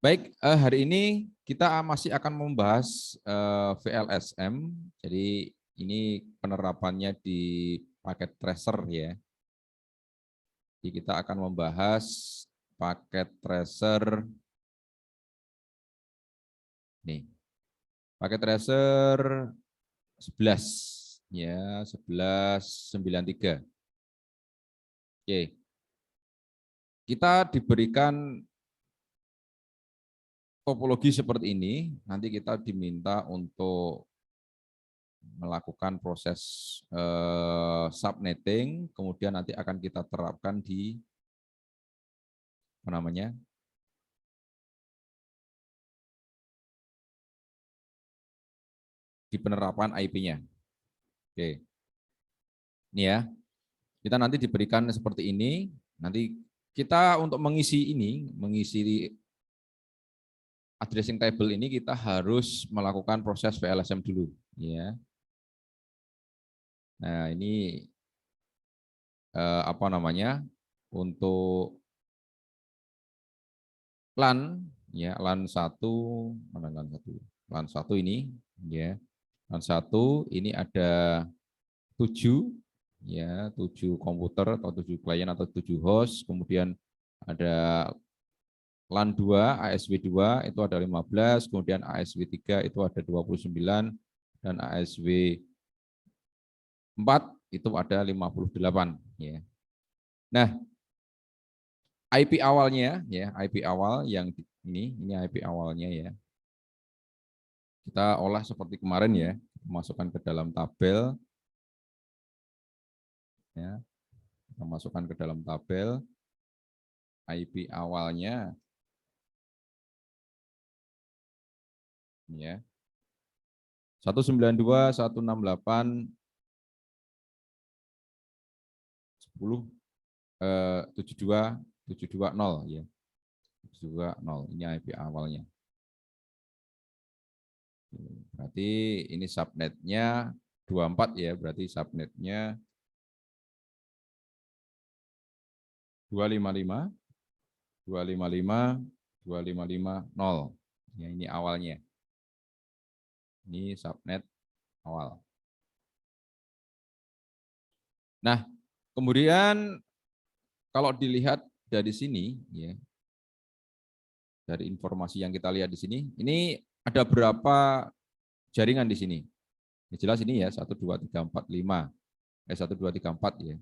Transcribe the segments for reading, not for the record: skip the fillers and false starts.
Baik, hari ini kita masih akan membahas VLSM. Jadi ini penerapannya di paket tracer ya. Jadi kita akan membahas paket tracer nih. Paket tracer 11 ya, 1193. Oke. Kita diberikan topologi seperti ini, nanti kita diminta untuk melakukan proses subnetting, kemudian nanti akan kita terapkan di apa namanya? Di penerapan IP-nya. Oke. Ini ya. Kita nanti diberikan seperti ini, nanti kita untuk mengisi ini, mengisi addressing table ini kita harus melakukan proses VLSM dulu ya. Nah, ini apa namanya? Untuk LAN ya, LAN 1 mana LAN 1? LAN 1 ini ya. LAN 1 ini ada 7 ya, 7 komputer atau 7 klien atau 7 host, kemudian ada LAN 2, ASW 2 itu ada 15, kemudian ASW 3 itu ada 29 dan ASW 4 itu ada 58 ya. Nah, IP awalnya ya, IP awal yang ini IP awalnya ya. Kita olah seperti kemarin ya, masukkan ke dalam tabel ya. Kita masukkan ke dalam tabel IP awalnya ya. 192 168 10 72 720 ya. 720 ini IP awalnya. Berarti ini subnetnya 24 ya, berarti subnetnya 255 255 255 0. Ya, ini awalnya. Ini subnet awal. Nah, kemudian kalau dilihat dari sini ya, dari informasi yang kita lihat di sini, ini ada berapa jaringan di sini? Yang jelas ini ya 1 2 3 4 5. 1 2 3 4 ya.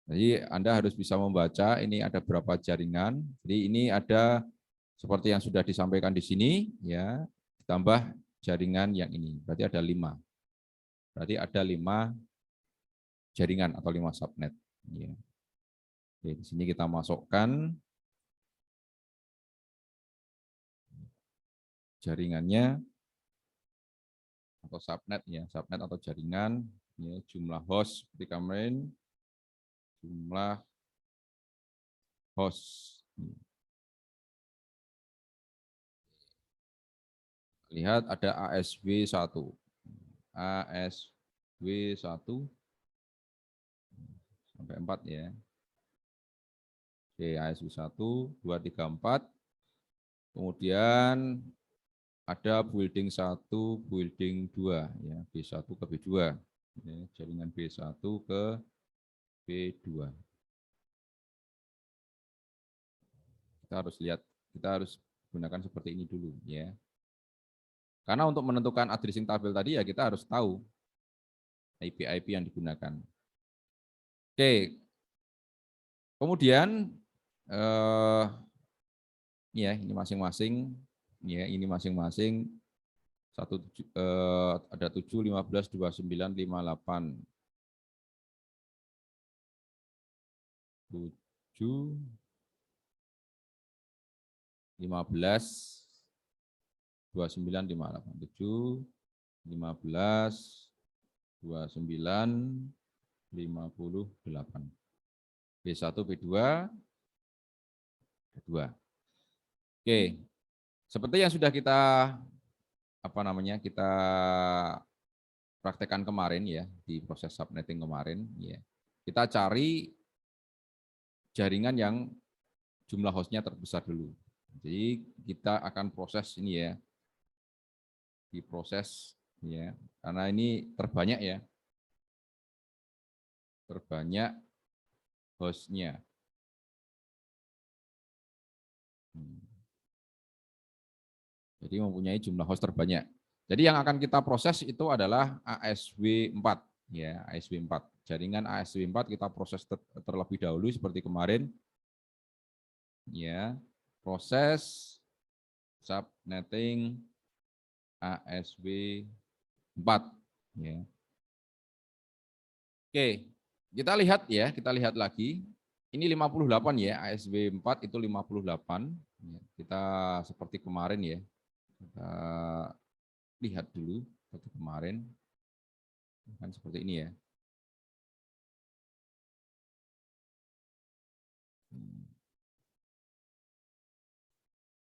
Jadi Anda harus bisa membaca ini ada berapa jaringan. Jadi ini ada seperti yang sudah disampaikan di sini ya, ditambah jaringan yang ini. Berarti ada 5. Berarti ada 5 jaringan atau 5 subnet ya. Oke, di sini kita masukkan jaringannya atau subnet ya, subnet atau jaringan ya, jumlah host seperti kemarin, jumlah host. Lihat ada ASW 1. ASW 1 sampai 4 ya. Oke, ASW 1 2 3 4. Kemudian ada building 1, building 2 ya, B1 ke B2. Ya, jaringan B1 ke B2. Kita harus lihat, kita harus gunakan seperti ini dulu ya. Karena untuk menentukan addressing tabel tadi ya kita harus tahu IP-IP yang digunakan. Oke. Kemudian ya ini masing-masing ya, ini masing-masing ada 7 15 29 58 7 15 29 58 7 15 29 58 B1 B2 B2. Oke. Seperti yang sudah kita kita praktekkan kemarin ya di proses subnetting kemarin ya. Kita cari jaringan yang jumlah hostnya terbesar dulu. Jadi kita akan proses ini ya, diproses ya, karena ini terbanyak ya, terbanyak hostnya. Jadi mempunyai jumlah host terbanyak. Jadi yang akan kita proses itu adalah ASW4 ya, ASW4. Jaringan ASW4 kita proses terlebih dahulu seperti kemarin. Ya, proses subnetting ASW4 ya. Oke, kita lihat lagi. Ini 58 ya, ASW4 itu 58. Ya, kita seperti kemarin ya. Kita lihat dulu seperti kemarin. Kan seperti ini ya.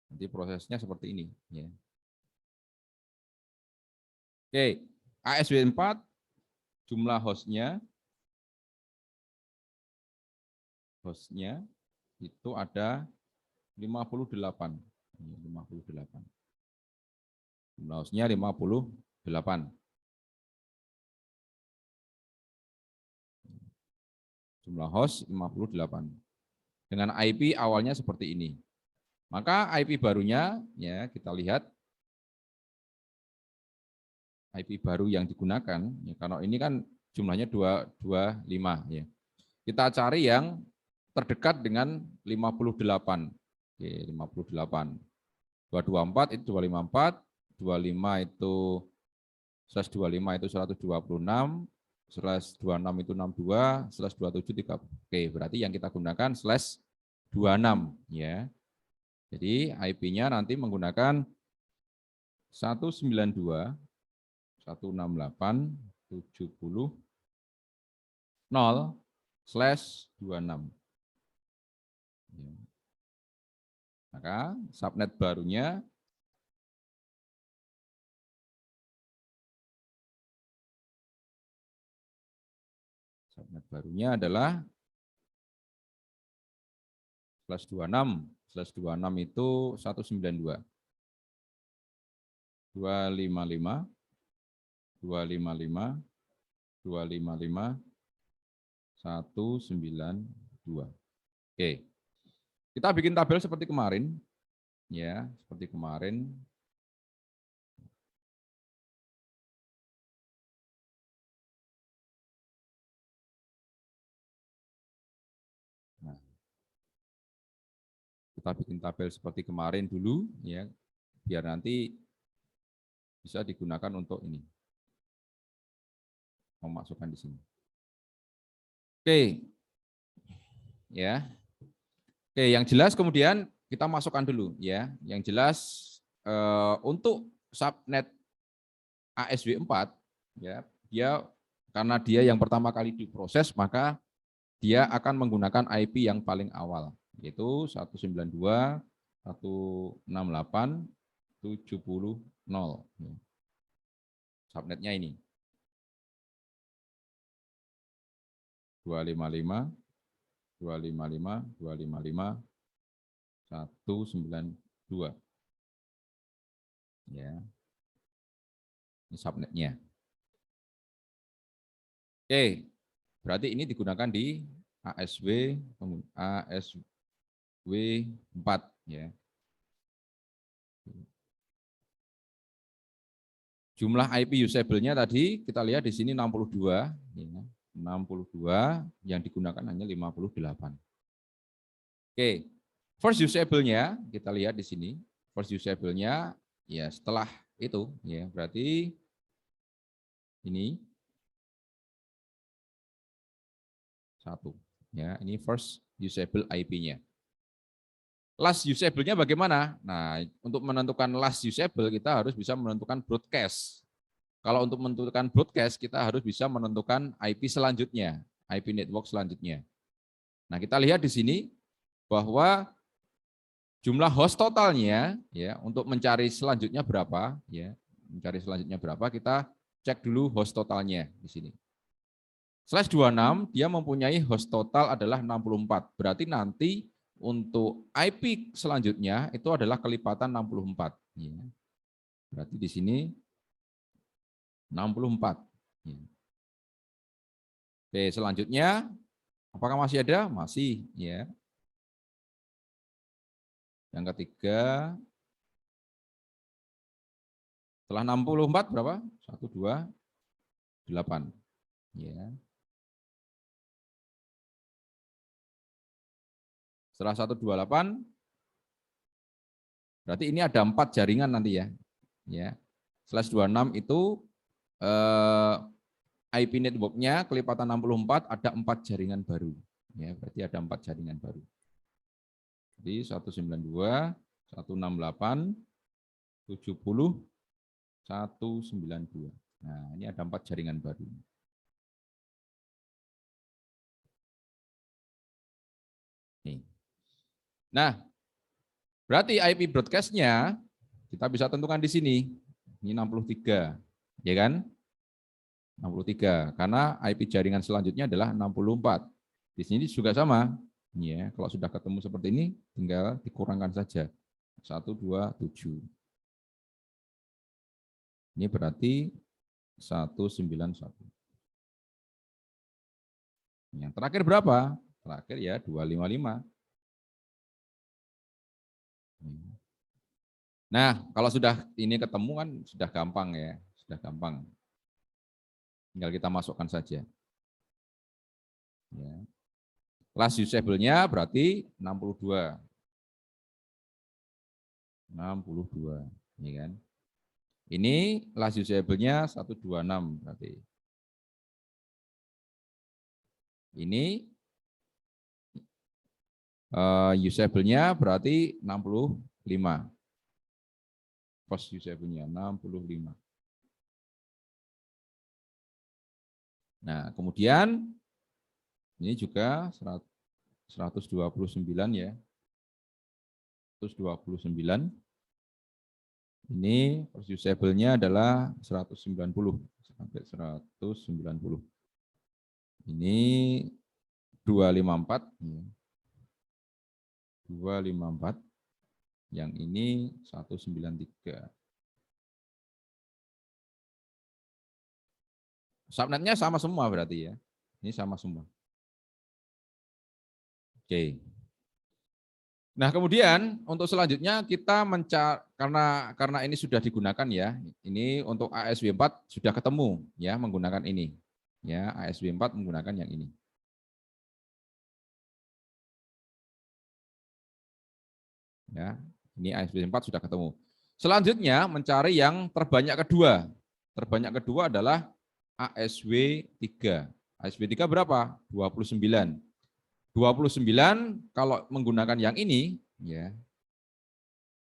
Nanti prosesnya seperti ini ya. Oke, ASW4 jumlah hostnya itu ada 58. 58. Jumlah hostnya 58. Jumlah host 58. Dengan IP awalnya seperti ini. Maka IP barunya ya kita lihat IP baru yang digunakan ya, karena ini kan jumlahnya 225 ya. Kita cari yang terdekat dengan 58. Oke, 58. 224 itu 254, 25 itu /25 itu 126, /26 itu 62, /27 30. Oke, berarti yang kita gunakan /26 ya. Jadi IP-nya nanti menggunakan 192.168.70/26. Maka subnet barunya adalah /26. /26 itu 192. 255, 255, 255, 192. Oke. Kita bikin tabel seperti kemarin. Ya, seperti kemarin. Nah, kita bikin tabel seperti kemarin dulu ya, biar nanti bisa digunakan untuk ini. Memasukkan di sini. Oke. Ya. Oke, yang jelas kemudian kita masukkan dulu ya. Yang jelas untuk subnet ASW4 ya, karena dia yang pertama kali diproses, maka dia akan menggunakan IP yang paling awal, yaitu 192.168.70. Subnetnya ini 255, 255, 255, 192. Ya. Ini subnetnya. Oke, berarti ini digunakan di ASW4 ya. Jumlah IP usable-nya tadi kita lihat di sini 62 ya. 62 yang digunakan hanya 58. Oke, first usable-nya kita lihat di sini. First usable-nya ya setelah itu ya, berarti ini satu ya, ini first usable IP-nya. Last usable-nya bagaimana? Nah, untuk menentukan last usable kita harus bisa menentukan broadcast. Kalau untuk menentukan broadcast, kita harus bisa menentukan IP selanjutnya, IP network selanjutnya. Nah, kita lihat di sini bahwa jumlah host totalnya ya, untuk mencari selanjutnya berapa ya, kita cek dulu host totalnya di sini. /26 dia mempunyai host total adalah 64. Berarti nanti untuk IP selanjutnya itu adalah kelipatan 64. Ya. Berarti di sini 64. Ya. Oke, selanjutnya apakah masih ada? Masih. Ya. Yang ketiga, setelah 64 berapa? 128. Ya. Setelah 128, berarti ini ada 4 jaringan nanti ya. Ya. Slash 26 itu IP network-nya kelipatan 64 ada 4 jaringan baru. Ya, berarti ada 4 jaringan baru. Jadi 192, 168, 70, 192. Nah, ini ada 4 jaringan baru. Nih. Nah, berarti IP broadcast-nya kita bisa tentukan di sini. Ini 63, ya kan? 63, karena IP jaringan selanjutnya adalah 64. Di sini juga sama. Ya, kalau sudah ketemu seperti ini, tinggal dikurangkan saja. 127. Ini berarti 191. Yang terakhir berapa? Terakhir ya 255. Nah, kalau sudah ini ketemu kan sudah gampang ya, sudah gampang. Tinggal kita masukkan saja. Ya. Last usable-nya berarti 62. 62, ya kan? Ini last usable-nya 126 berarti. Ini usable-nya berarti 65. Post usable-nya 65. Nah, kemudian ini juga 129 ya. 129. Ini post usable-nya adalah 190 sampai 190. Ini 254 ya. 254. Yang ini 193. Subnetnya sama semua berarti ya. Ini sama semua. Oke. Nah, kemudian untuk selanjutnya kita mencari karena ini sudah digunakan ya. Ini untuk ASW4 sudah ketemu ya menggunakan ini. Ya, ASW4 menggunakan yang ini. Ya, ini ASW4 sudah ketemu. Selanjutnya mencari yang terbanyak kedua. Terbanyak kedua adalah ASW3. ASW3 berapa? 29. 29 kalau menggunakan yang ini ya.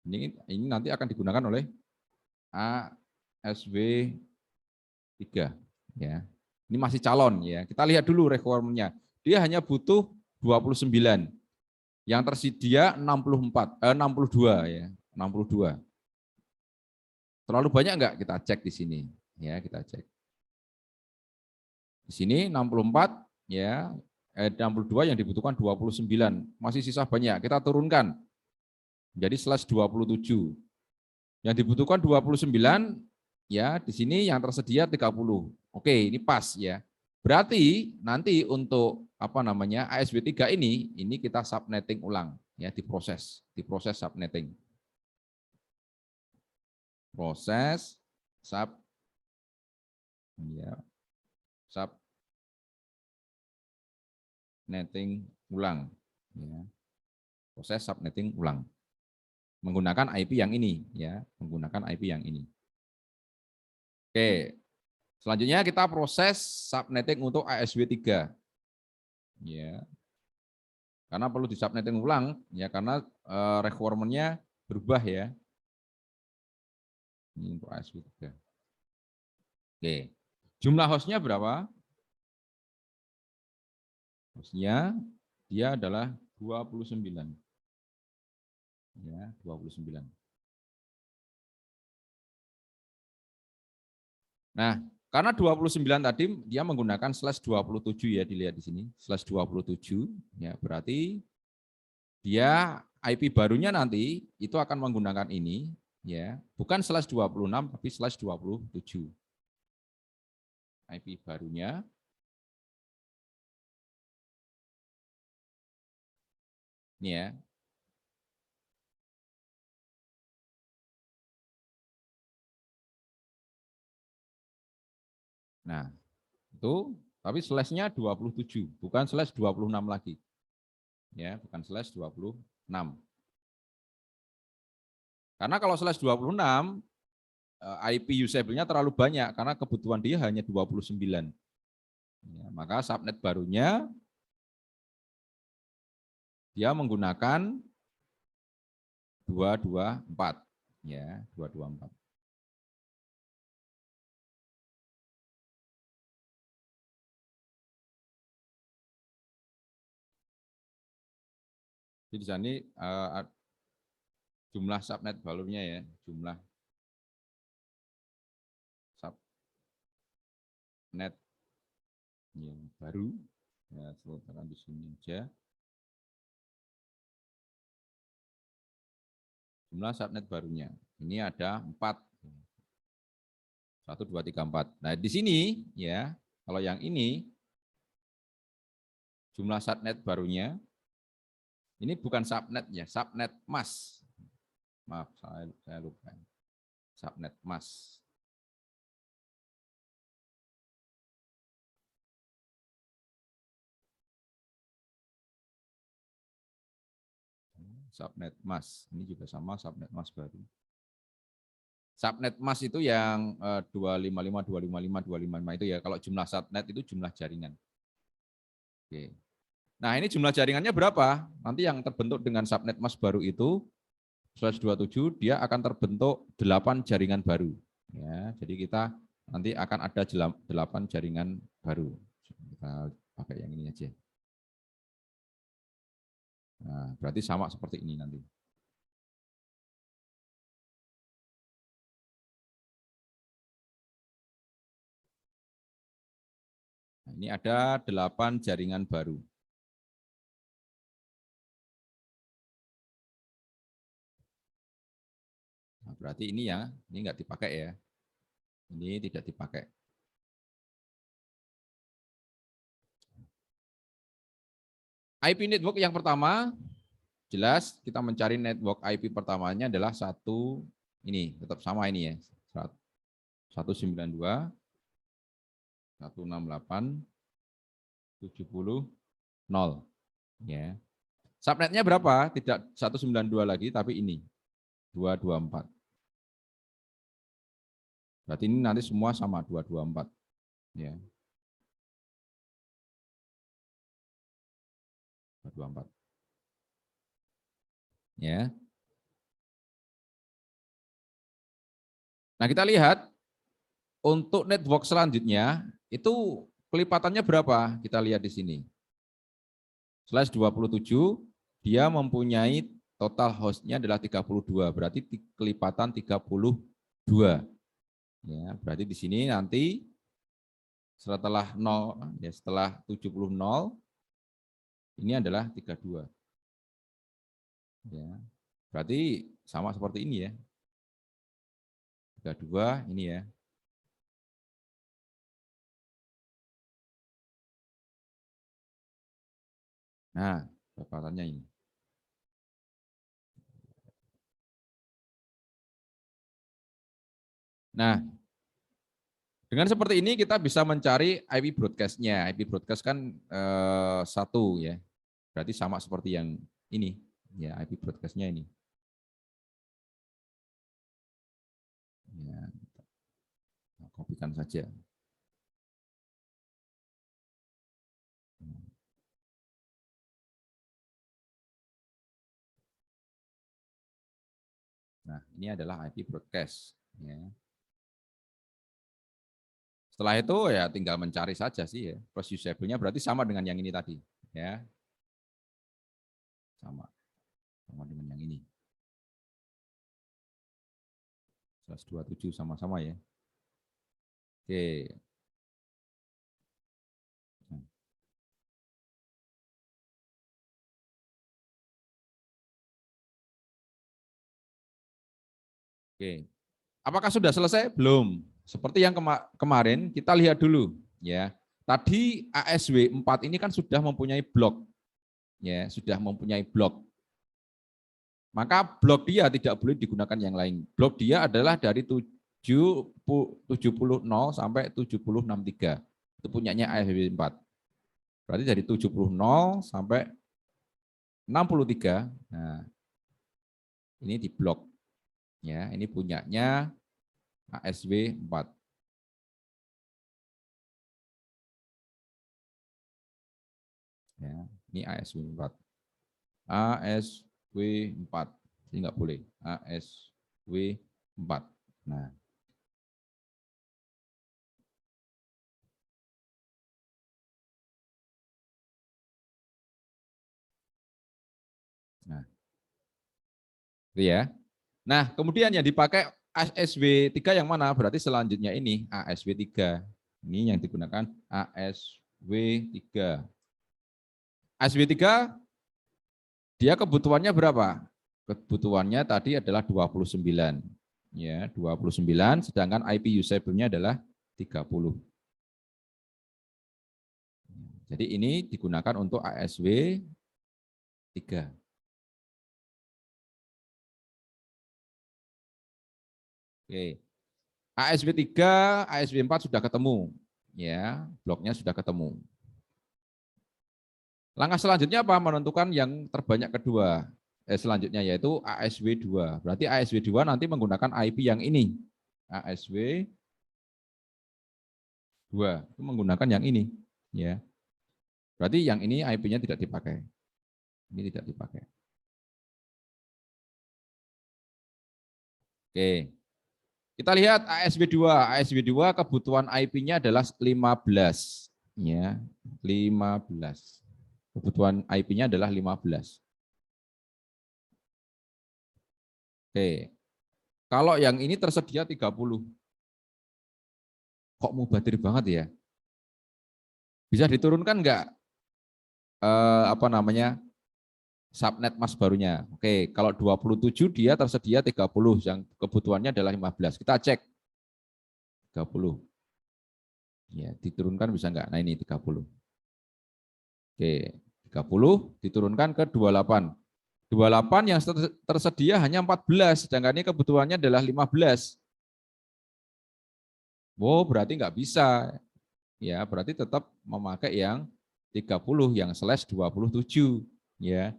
Ini nanti akan digunakan oleh ASW3 ya. Ini masih calon ya. Kita lihat dulu requirement-nya. Dia hanya butuh 29. Yang tersedia 62 ya. 62. Terlalu banyak enggak? Kita cek di sini ya, kita cek. Di sini 64 ya. 62 yang dibutuhkan 29, masih sisa banyak, kita turunkan jadi /27. Yang dibutuhkan 29 ya, di sini yang tersedia 30. Oke, ini pas ya. Berarti nanti untuk ASW3 ini kita subnetting ulang ya, diproses subnetting. Proses subnetting ulang ya. Proses subnetting ulang menggunakan IP yang ini ya, menggunakan IP yang ini. Oke. Selanjutnya kita proses subnetting untuk ASW3. Ya. Karena perlu di subnetting ulang ya, karena requirement-nya berubah ya. Ini untuk ASW3. Oke. Jumlah hostnya berapa? Hostnya dia adalah 29. Ya, 29. Nah, karena 29 tadi dia menggunakan /27 ya, dilihat di sini /27 ya, berarti dia IP barunya nanti itu akan menggunakan ini, ya, bukan /26 tapi /27. IP barunya ini ya. Nah, itu tapi slash-nya 27, bukan /26 lagi. Ya, bukan /26. Karena kalau /26 IP usable-nya terlalu banyak karena kebutuhan dia hanya 29. Ya, maka subnet barunya dia menggunakan 224, ya, 224. Jadi di sini jumlah subnet barunya ya, jumlah subnet yang baru, ya, sebentar di sini aja. Jumlah subnet barunya. Ini ada 4. 1, 2, 3, 4. Nah, di sini ya, kalau yang ini jumlah subnet barunya ini bukan subnet ya, subnet mask. Maaf, saya lupa. Subnet mask. Subnet mask. Ini juga sama subnet mask baru. Subnet mask itu yang 255, 255, 255 itu ya. Kalau jumlah subnet itu jumlah jaringan. Oke. Nah, ini jumlah jaringannya berapa? Nanti yang terbentuk dengan subnet mask baru itu /27 dia akan terbentuk 8 jaringan baru. Ya, jadi kita nanti akan ada 8 jaringan baru. Kita pakai yang ini aja. Nah, berarti sama seperti ini nanti. Nah, ini ada 8 jaringan baru. Nah, berarti ini ya, ini nggak dipakai ya. Ini tidak dipakai. IP network yang pertama, jelas kita mencari network IP pertamanya adalah satu ini, tetap sama ini ya. 192, 168, 70, 0. Ya. Subnetnya berapa? Tidak 192 lagi, tapi ini 224. Berarti ini nanti semua sama 224. Ya. 224. Ya. Nah, kita lihat untuk network selanjutnya itu kelipatannya berapa? Kita lihat di sini. /27 dia mempunyai total hostnya adalah 32, berarti kelipatan 32. Ya, berarti di sini nanti setelah 0 ya, setelah 70 0 ini adalah 32. Ya. Berarti sama seperti ini ya. 32 ini ya. Nah, kelipatannya ini. Nah, dengan seperti ini kita bisa mencari IP broadcast-nya. IP broadcast kan satu ya. Berarti sama seperti yang ini. Ya, IP broadcast-nya ini. Ya, kopikan saja. Nah, ini adalah IP broadcast. Ya. Setelah itu ya tinggal mencari saja sih ya. Plus usable-nya berarti sama dengan yang ini tadi. Ya, sama dengan yang ini. 127 sama-sama ya. Oke. Oke. Apakah sudah selesai? Belum. Seperti yang kemarin kita lihat dulu ya. Tadi ASW 4 ini kan sudah mempunyai blok. Ya, sudah mempunyai blok. Maka blok dia tidak boleh digunakan yang lain. Blok dia adalah dari 70 sampai 7063. Itu punyanya ASW 4. Berarti dari 70 sampai 63. Nah, ini di blok. Ya, ini punyanya ASW 4. Ya, ini ASW 4. ASW 4. Ini enggak boleh. ASW 4. Nah, nah, itu ya. Nah, kemudian yang dipakai ASW 3 yang mana? Berarti selanjutnya ini ASW 3. Ini yang digunakan ASW 3. ASW 3 dia kebutuhannya berapa? Kebutuhannya tadi adalah 29. Ya, 29 sedangkan IP usable-nya adalah 30. Jadi ini digunakan untuk ASW 3. Oke. ASW 3, ASW 4 sudah ketemu. Ya, bloknya sudah ketemu. Langkah selanjutnya apa? Menentukan yang terbanyak kedua. Selanjutnya yaitu ASW 2. Berarti ASW 2 nanti menggunakan IP yang ini. ASW 2 itu menggunakan yang ini, ya. Berarti yang ini IP-nya tidak dipakai. Ini tidak dipakai. Oke. Kita lihat ASW 2. ASW 2 kebutuhan IP-nya adalah 15, ya. 15. Kebutuhan IP-nya adalah 15. Oke. Kalau yang ini tersedia 30. Kok mubadir banget ya? Bisa diturunkan enggak apa namanya? Subnet mas barunya. Oke, kalau 27 dia tersedia 30 yang kebutuhannya adalah 15. Kita cek 30. Ya, diturunkan bisa enggak? Nah, ini 30. Oke, 30 diturunkan ke 28. 28 yang tersedia hanya 14, sedangkan ini kebutuhannya adalah 15. Wow, berarti enggak bisa. Ya, berarti tetap memakai yang 30 yang slash 27. Ya.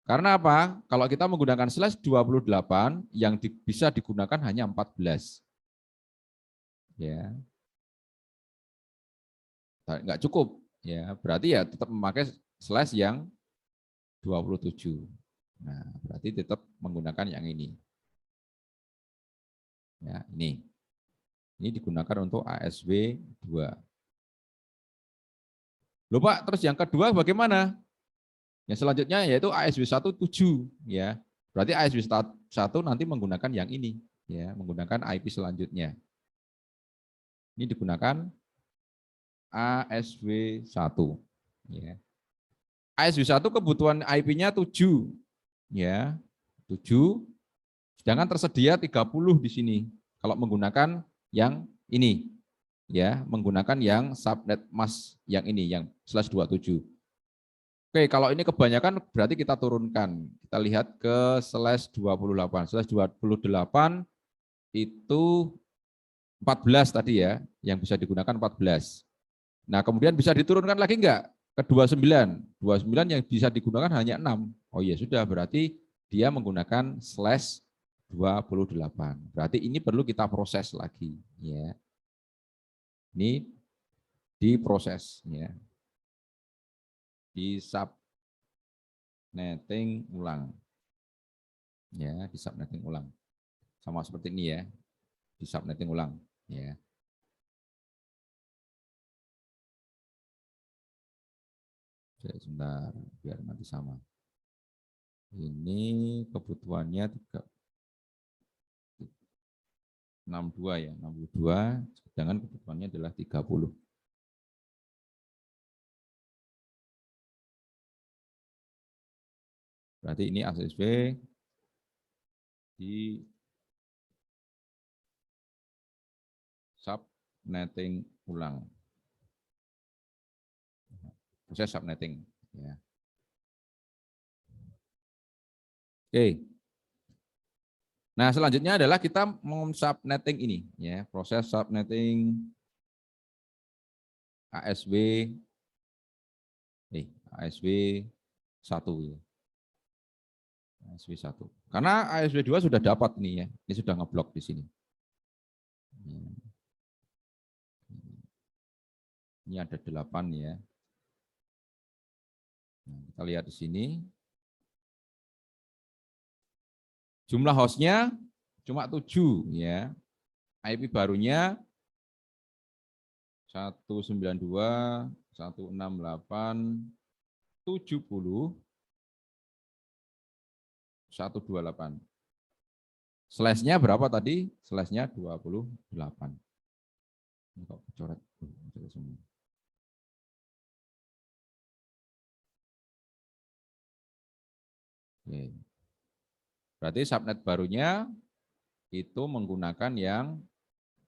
Karena apa? Kalau kita menggunakan slash 28, yang bisa digunakan hanya 14. Ya, nggak cukup. Ya, berarti ya tetap memakai slash yang 27. Nah, berarti tetap menggunakan yang ini. Ya, ini. Ini digunakan untuk ASW 2. Loh Pak, terus yang kedua bagaimana? Yang selanjutnya yaitu ASW 1 7, ya. Berarti ASW 1 nanti menggunakan yang ini, ya, menggunakan IP selanjutnya. Ini digunakan ASW 1, ya. ASW 1 kebutuhan IP-nya 7, ya. 7, sedangkan tersedia 30 di sini. Kalau menggunakan yang ini, ya, menggunakan yang subnet mask yang ini, yang /27. Oke, kalau ini kebanyakan berarti kita turunkan. Kita lihat ke /28. /28 itu 14 tadi ya, yang bisa digunakan 14. Nah, kemudian bisa diturunkan lagi enggak? Ke 29. 29 yang bisa digunakan hanya 6. Oh iya, sudah, berarti dia menggunakan /28. Berarti ini perlu kita proses lagi, ya. Ini diproses, ya. Di subnetting ulang. Ya, di subnetting ulang. Sama seperti ini ya. Di subnetting ulang, ya. Sebentar, biar nanti sama. Ini kebutuhannya 62 ya, 62, sedangkan kebutuhannya adalah 30. Berarti ini ASW di subnetting ulang. Proses subnetting. Ya. Oke. Nah, selanjutnya adalah kita subnetting ini, ya, proses subnetting ASW, ASW 1 ya. ASW 1. Karena ASW 2 sudah dapat nih ya, ini sudah ngeblok di sini. Ini ada 8 ya. Nah, kita lihat di sini. Jumlah hostnya cuma 7 ya. IP barunya 192.168.70.128. Slash-nya berapa tadi? Slash-nya 28. Ini kok coret semua. Oke. Berarti subnet barunya itu menggunakan yang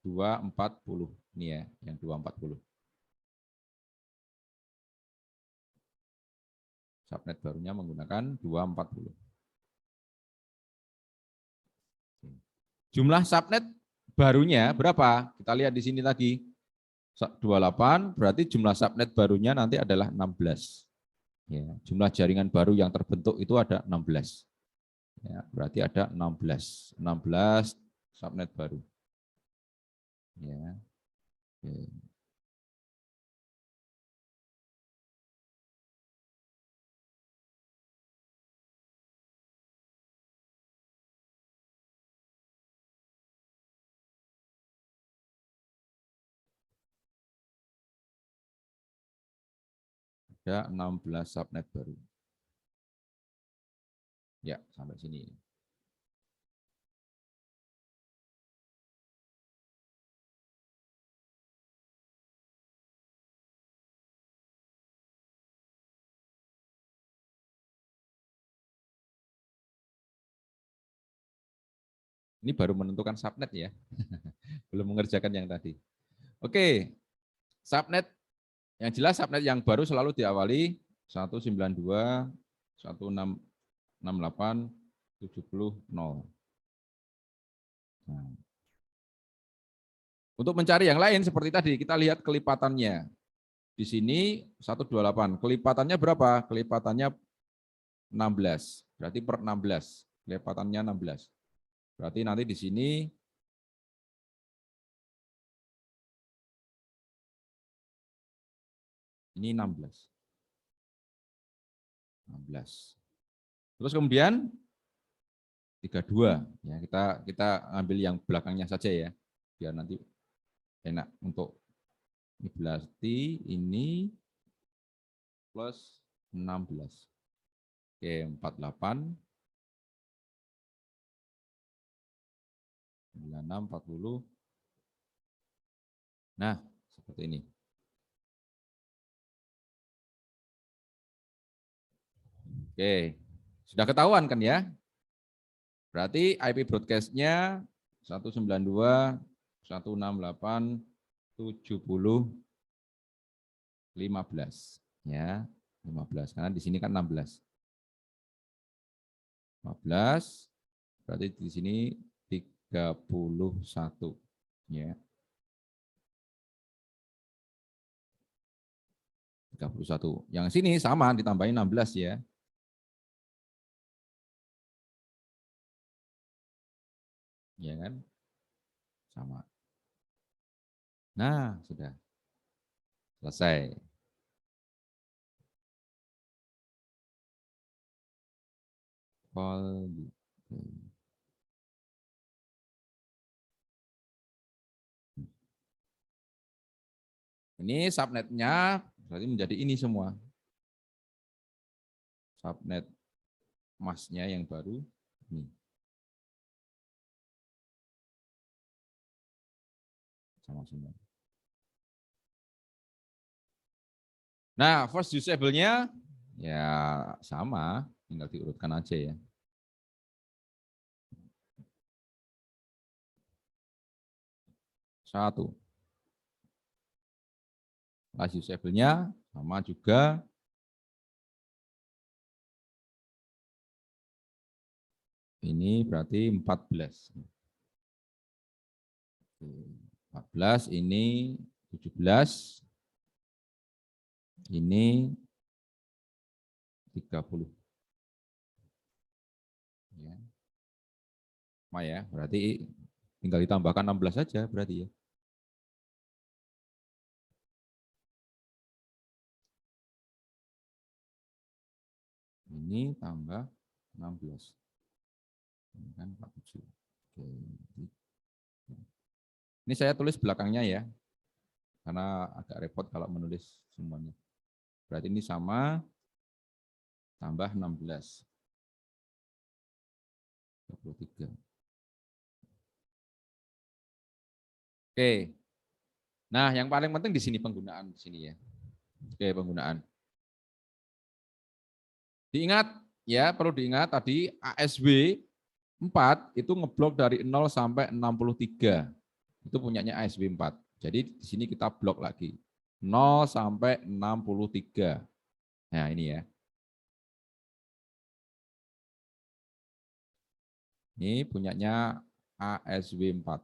240. Ini ya, yang 240. Subnet barunya menggunakan 240. Jumlah subnet barunya berapa? Kita lihat di sini lagi. 28, berarti jumlah subnet barunya nanti adalah 16. Ya, jumlah jaringan baru yang terbentuk itu ada 16. Ya, berarti ada 16 subnet baru. Ya. Oke. Ada 16 subnet baru. Ya, sampai sini. Ini baru menentukan subnet ya. Belum mengerjakan yang tadi. Oke. Subnet yang jelas subnet yang baru selalu diawali 192.168.70.0. Nah. Untuk mencari yang lain seperti tadi, kita lihat kelipatannya. Di sini 128. Kelipatannya berapa? Kelipatannya 16. Berarti per 16. Kelipatannya 16. Berarti nanti di sini ini 16. 16. Terus kemudian 32. Ya, kita ambil yang belakangnya saja ya. Biar nanti enak untuk ini berarti ini plus 16. Oke, 48. 96, 40. Nah, seperti ini. Oke, sudah ketahuan kan ya? Berarti IP broadcast-nya 192.168.70.15 ya, 15 karena di sini kan 16. 15 berarti di sini 31 ya. 31. Yang sini sama ditambahin 16 ya. Ya kan? Sama. Nah, sudah. Selesai. Ini subnetnya berarti menjadi ini semua. Subnet masnya yang baru ini. Sama semua. Nah, first usable-nya ya sama, tinggal diurutkan aja ya. Satu. Last usable-nya sama juga. Ini berarti 14. 14 ini 17. Ini 30. Ya. Ma ya, berarti tinggal ditambahkan 16 saja berarti ya. Ini tambah 16. Ini kan 47. Oke. Ini saya tulis belakangnya ya. Karena agak repot kalau menulis semuanya. Berarti ini sama tambah 16. 23. Oke. Nah, yang paling penting di sini penggunaan di sini ya. Oke, penggunaan. Diingat ya, perlu diingat tadi ASW 4 itu ngeblok dari 0 sampai 63. Itu punyanya ASW 4. Jadi di sini kita blok lagi. 0 sampai 63. Nah, ini ya. Ini punyanya ASW 4.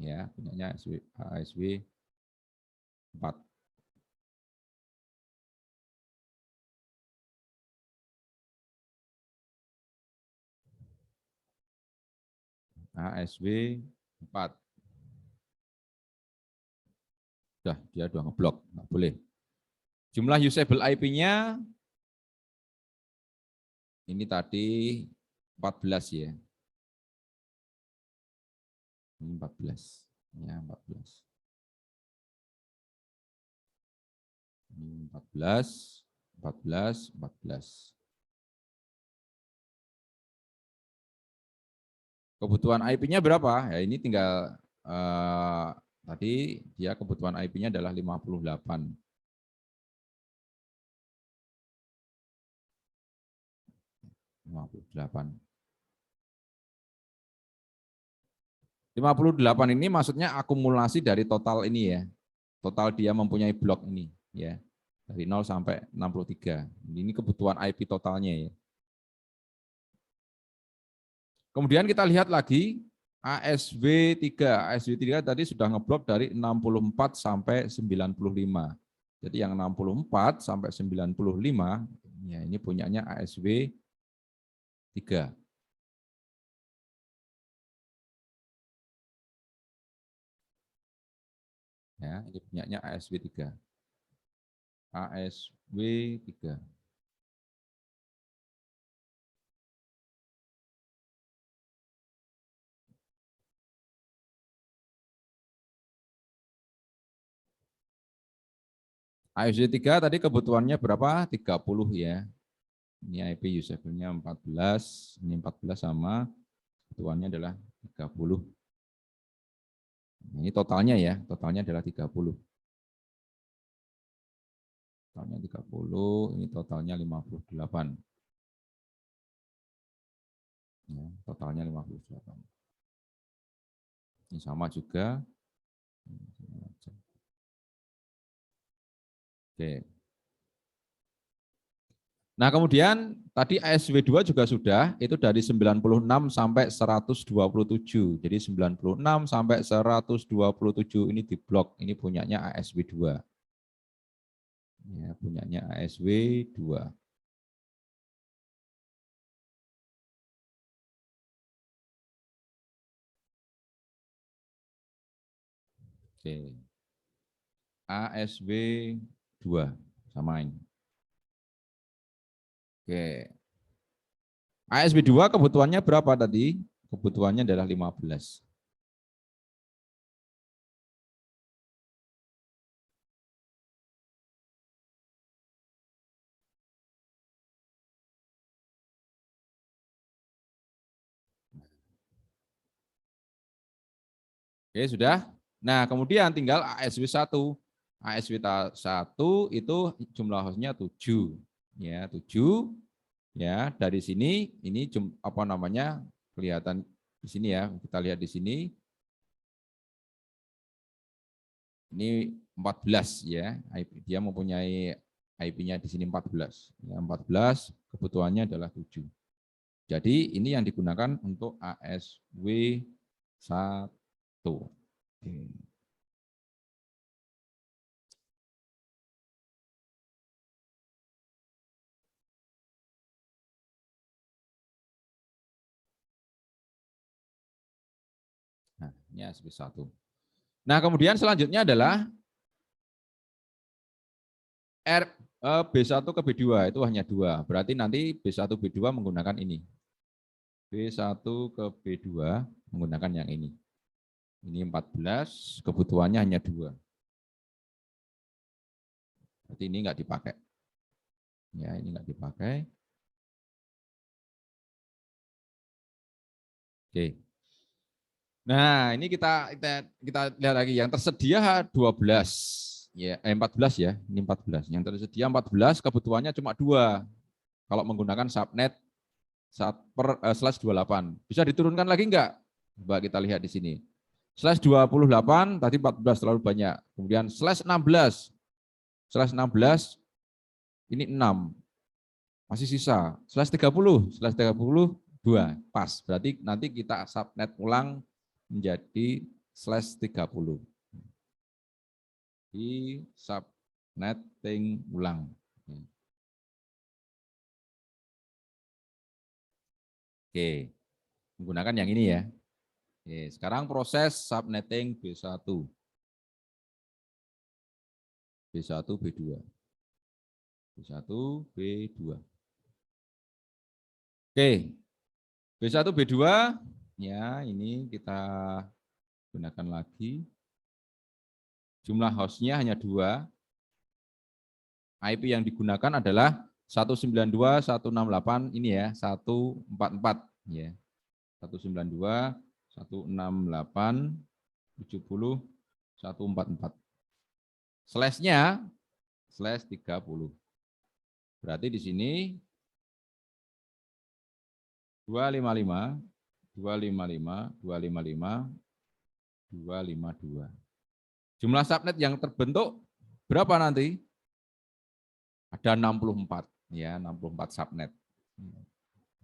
Ya, punyanya ASW 4. ASW 4. Dia udah ngeblok, nggak boleh. Jumlah usable IP-nya ini tadi 14 ya. Ini 14. Ya, 14. Ini 14, 14, 14. Kebutuhan IP-nya berapa? Ya ini tinggal tadi dia kebutuhan IP-nya adalah 58. 58 ini maksudnya akumulasi dari total ini ya. Total dia mempunyai blok ini ya. Dari 0 sampai 63. Ini kebutuhan IP totalnya ya. Kemudian kita lihat lagi ASW3. ASW3 tadi sudah ngeblok dari 64 sampai 95. Jadi yang 64 sampai 95 ya ini punyanya ASW3. Ya, ini punyanya ASW3. ASW3. ASW3 tadi kebutuhannya berapa? 30 ya. Ini IP usable-nya 14, ini 14 sama kebutuhannya adalah 30. Ini totalnya ya, totalnya adalah 30. Totalnya 30, ini totalnya 58. Ya, totalnya 58. Ini sama juga. Oke. Nah, kemudian tadi ASW2 juga sudah, itu dari 96 sampai 127. Jadi 96 sampai 127 ini diblok, ini punyanya ASW2. Ya, punyanya ASW2. Oke. ASW2 sama ini. Oke. ASW2 kebutuhannya berapa tadi? Kebutuhannya adalah 15. Oke, sudah. Nah, kemudian tinggal ASW1. ASW1 itu jumlah hostnya 7. Ya, 7. Ya, dari sini ini apa namanya? Kelihatan di sini ya. Kita lihat di sini. Ini 14 ya, dia mempunyai IP-nya di sini 14. Ya, 14 kebutuhannya adalah 7. Jadi ini yang digunakan untuk ASW1. Oke. Nah, ini ASW1. Nah, kemudian selanjutnya adalah B1 ke B2 itu hanya 2. Berarti nanti B1 B2 menggunakan ini. B1 ke B2 menggunakan yang ini. Ini 14, kebutuhannya hanya 2. Berarti ini enggak dipakai. Ya, ini enggak dipakai. Oke. Nah, ini kita lihat lagi yang tersedia 12. Ya, 14 ya. Ini 14. Yang tersedia 14, kebutuhannya cuma 2. Kalau menggunakan subnet /28. Bisa diturunkan lagi enggak? Coba kita lihat di sini. /28 tadi 14 terlalu banyak. Kemudian /16. /16 ini 6. Masih sisa. /30. /30 2. Pas. Berarti nanti kita subnet ulang menjadi /30. Di subnetting ulang. Oke. Menggunakan yang ini ya. Oke, sekarang proses subnetting B1. B1, B2. B1, B2. Oke, B1, B2, ya ini kita gunakan lagi. Jumlah hostnya hanya 2. IP yang digunakan adalah 192.168 ini ya, 144 ya. 192.168.70.144. Slash-nya /30. Berarti di sini 255, 255, 255, 252. Jumlah subnet yang terbentuk berapa nanti? Ada 64 ya, 64 subnet.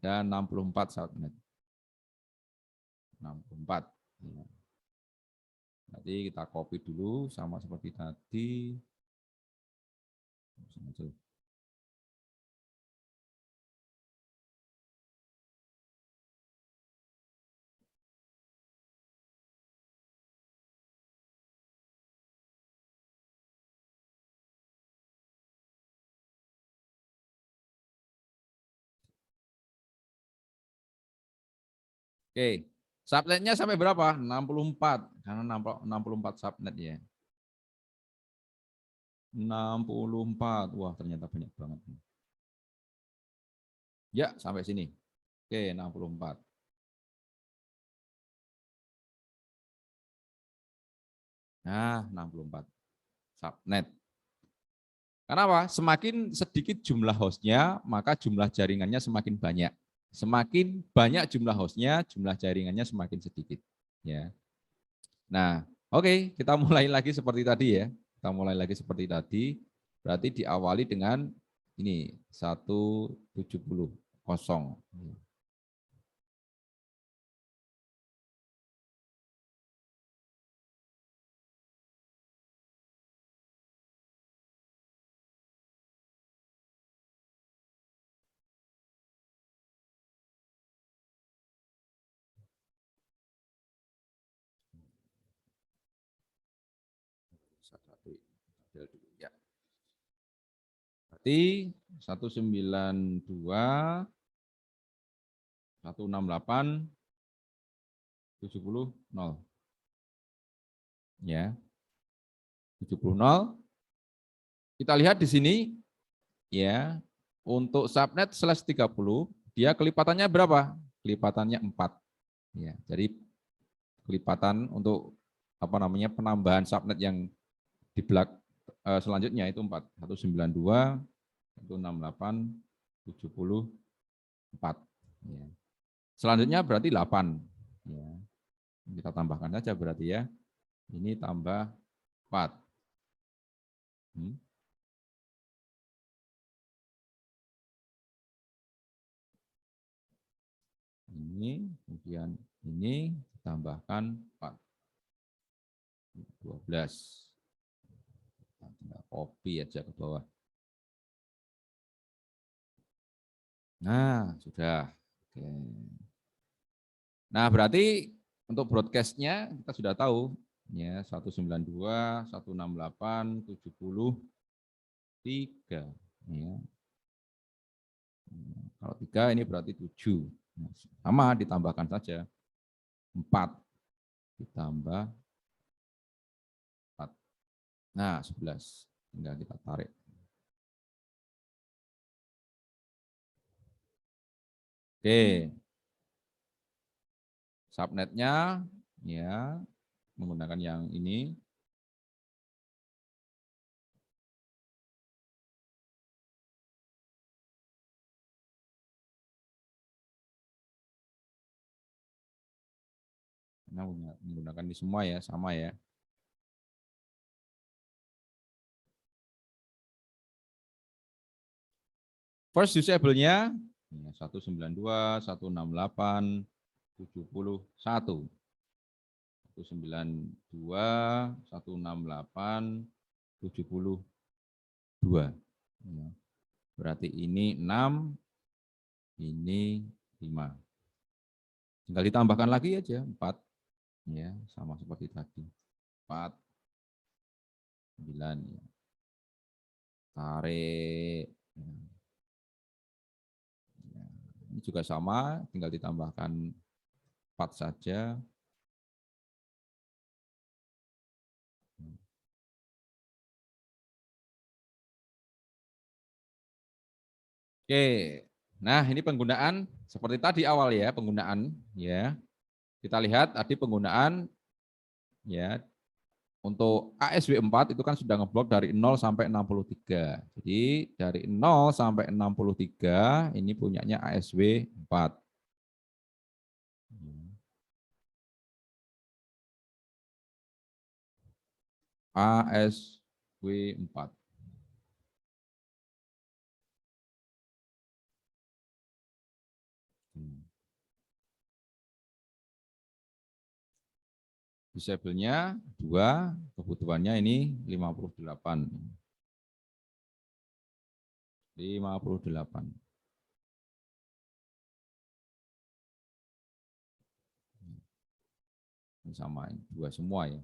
Dan 64 subnet. 64. Ya. Nanti kita copy dulu sama seperti tadi. Oke, subnetnya sampai berapa? 64, karena 64 subnet ya. 64, wah ternyata banyak banget. Ya, sampai sini. Oke, 64. Nah, 64 subnet. Kenapa? Semakin sedikit jumlah hostnya, maka jumlah jaringannya semakin banyak. Semakin banyak jumlah hostnya, jumlah jaringannya semakin sedikit. Ya. Nah, oke, kita mulai lagi seperti tadi ya. Kita mulai lagi seperti tadi. Berarti diawali dengan ini 170 kosong. Ya. Berarti 192, 168, 70, 0. Ya. 70, 0. Kita lihat di sini, ya, untuk subnet /30, dia kelipatannya berapa? Kelipatannya 4. Ya, jadi kelipatan untuk penambahan subnet yang di selanjutnya itu 4. 192, 168, 74. Ya. Selanjutnya berarti 8. Ya. Kita tambahkan saja berarti ya. Ini tambah 4. Hmm. Ini, kemudian ini ditambahkan 4. 12. Tinggal copy aja ke bawah. Nah, sudah. Oke. Nah, berarti untuk broadcast-nya kita sudah tahu ya 192, 168, 73 ya. Kalau 3 ini berarti 7. Nah, sama ditambahkan saja 4 ditambah 4. Nah, 11. Tinggal kita tarik. Oke. Subnetnya ya menggunakan yang ini. Nah, menggunakan ini semua ya, sama ya. First usable-nya 192, 168, 71. 192, 168, 72. Berarti ini 6, ini 5. Tinggal ditambahkan lagi aja 4. Ya, sama seperti tadi. 4, 9. Ya. Tarik. Ya. Ini juga sama, tinggal ditambahkan 4 saja. Oke, nah ini penggunaan seperti tadi awal ya, penggunaan ya. Kita lihat tadi penggunaan ya untuk ASW4 itu kan sudah ngeblok dari 0 sampai 63. Jadi dari 0 sampai 63 ini punyanya ASW4. ASW4. Disable-nya 2, kebutuhannya ini 58. 58. Ini sama, ini 2 semua ya.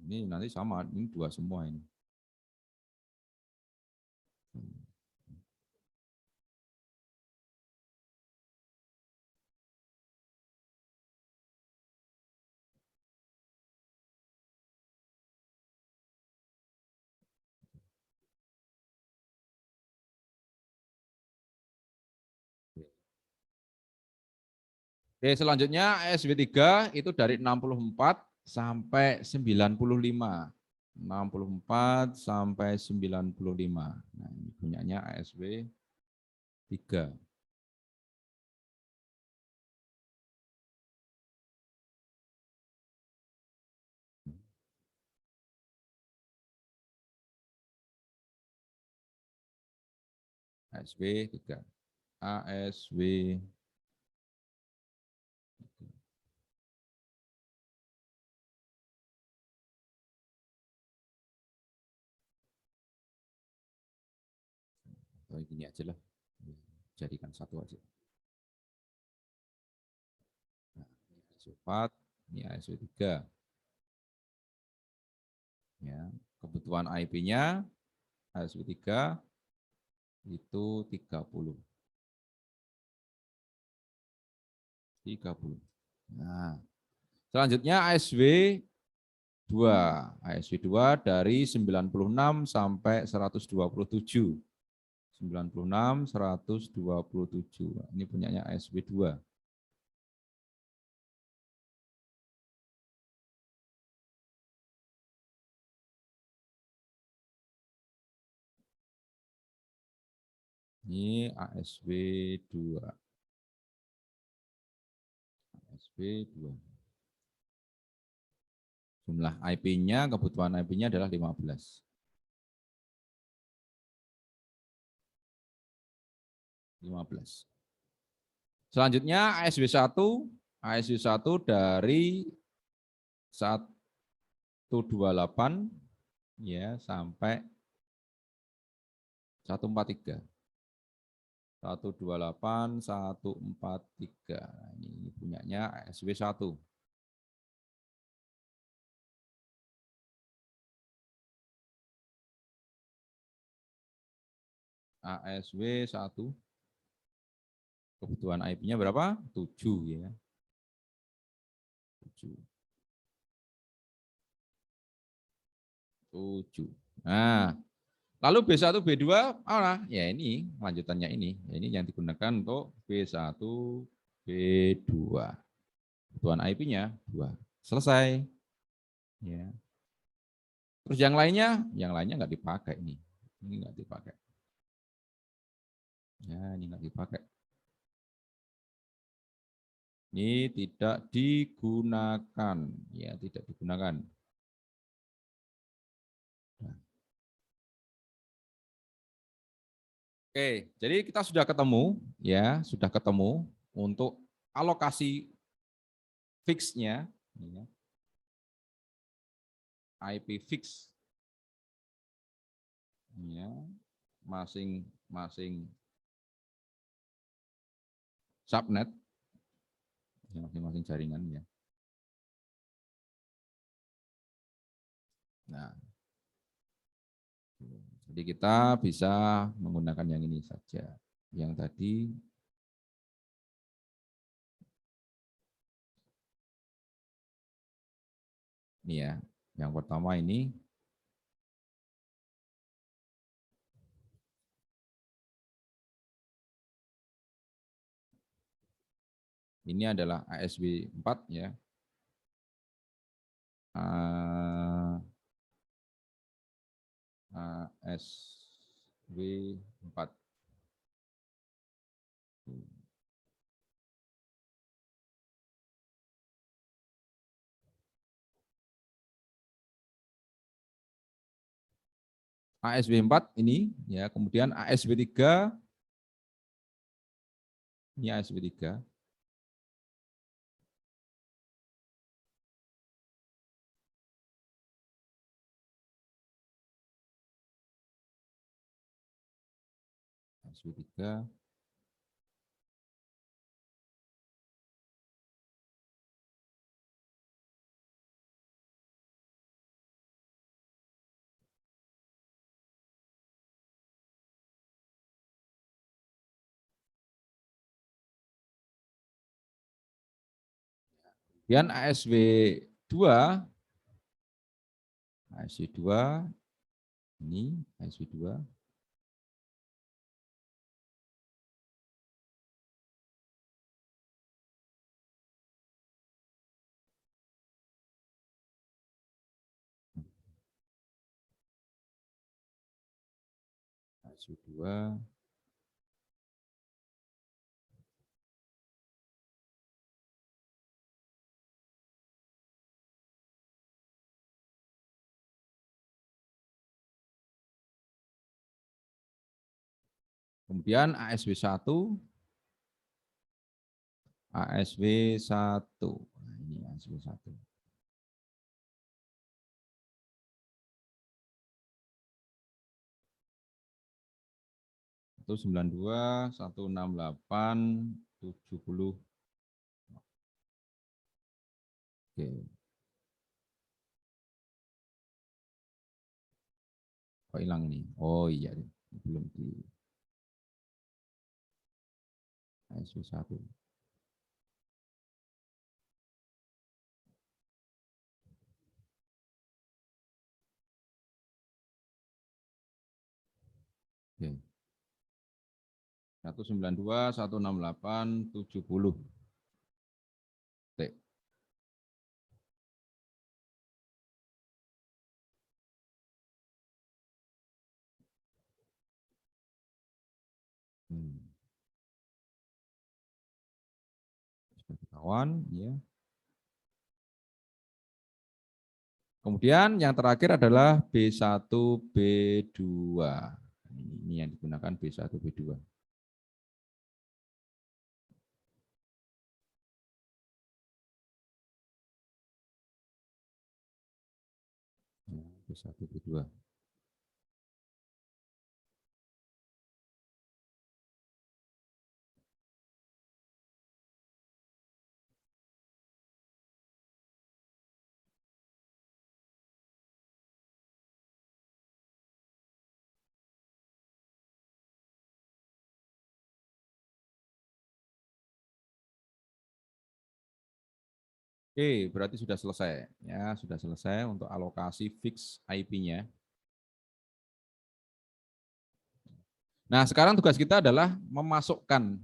Ini nanti sama, ini 2 semua ini. Oke, selanjutnya SW3 itu dari 64 sampai 95. 64 sampai 95. Nah, ini punyanya ASW 3. ASW 3. ASW 3. Oh, gini aja lah. Jadikan satu aja. Nah, ini ASW 4, ini ASW 3. Ya, kebutuhan IP-nya ASW 3 itu 30. 30. Nah, selanjutnya ASW 2. ASW 2 dari 96 sampai 127. 96, 127. Ini punyanya ASW 2. Ini ASW 2. ASW 2. Jumlah IP-nya, kebutuhan IP-nya adalah 15. 15. Selanjutnya ASW1 dari 128 ya sampai 143. 128, 143. Nah, ini punyanya ASW1. ASW1. Kebutuhan IP-nya berapa? 7 ya. 7. 7. Nah, lalu B1, B2, ya ini lanjutannya ini. Ini yang digunakan untuk B1, B2. Kebutuhan IP-nya 2. Selesai. Ya. Terus yang lainnya nggak dipakai nih. Ini nggak dipakai. Ya, ini nggak dipakai. Ini tidak digunakan, ya tidak digunakan. Nah. Oke, jadi kita sudah ketemu, ya sudah ketemu untuk alokasi fixnya, ya, IP fix, ya masing-masing subnet, masing-masing jaringan, ya. Nah, jadi kita bisa menggunakan yang ini saja. Yang tadi ini ya, yang pertama ini adalah ASW 4 ya. ASW 4. ASW 4 ini ya, kemudian ASW 3 ini ASW 3. ASW 3. Kemudian ASW 2 ini ASW 2 ASW 2. Kemudian ASW 1 ASW 1. Nah, ini ASW 1. Itu 92 168 70. Oke. Kok hilang ini? Oh iya, belum di ASW 1. Oke. 192 168 70. Oke. Kawan ya. Kemudian yang terakhir adalah B1, B2. Ini yang digunakan B1, B2. B1, B2. Oke, berarti sudah selesai. Ya, sudah selesai untuk alokasi fix IP-nya. Nah, sekarang tugas kita adalah memasukkan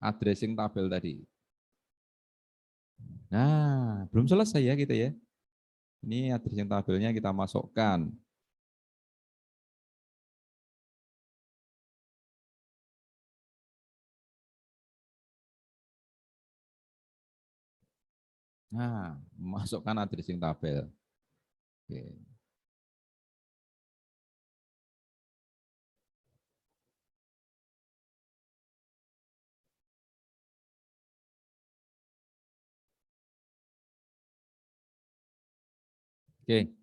addressing tabel tadi. Nah, belum selesai ya kita ya. Ini addressing tabelnya kita masukkan. Nah, masukkan addressing tabel. Oke. Oke.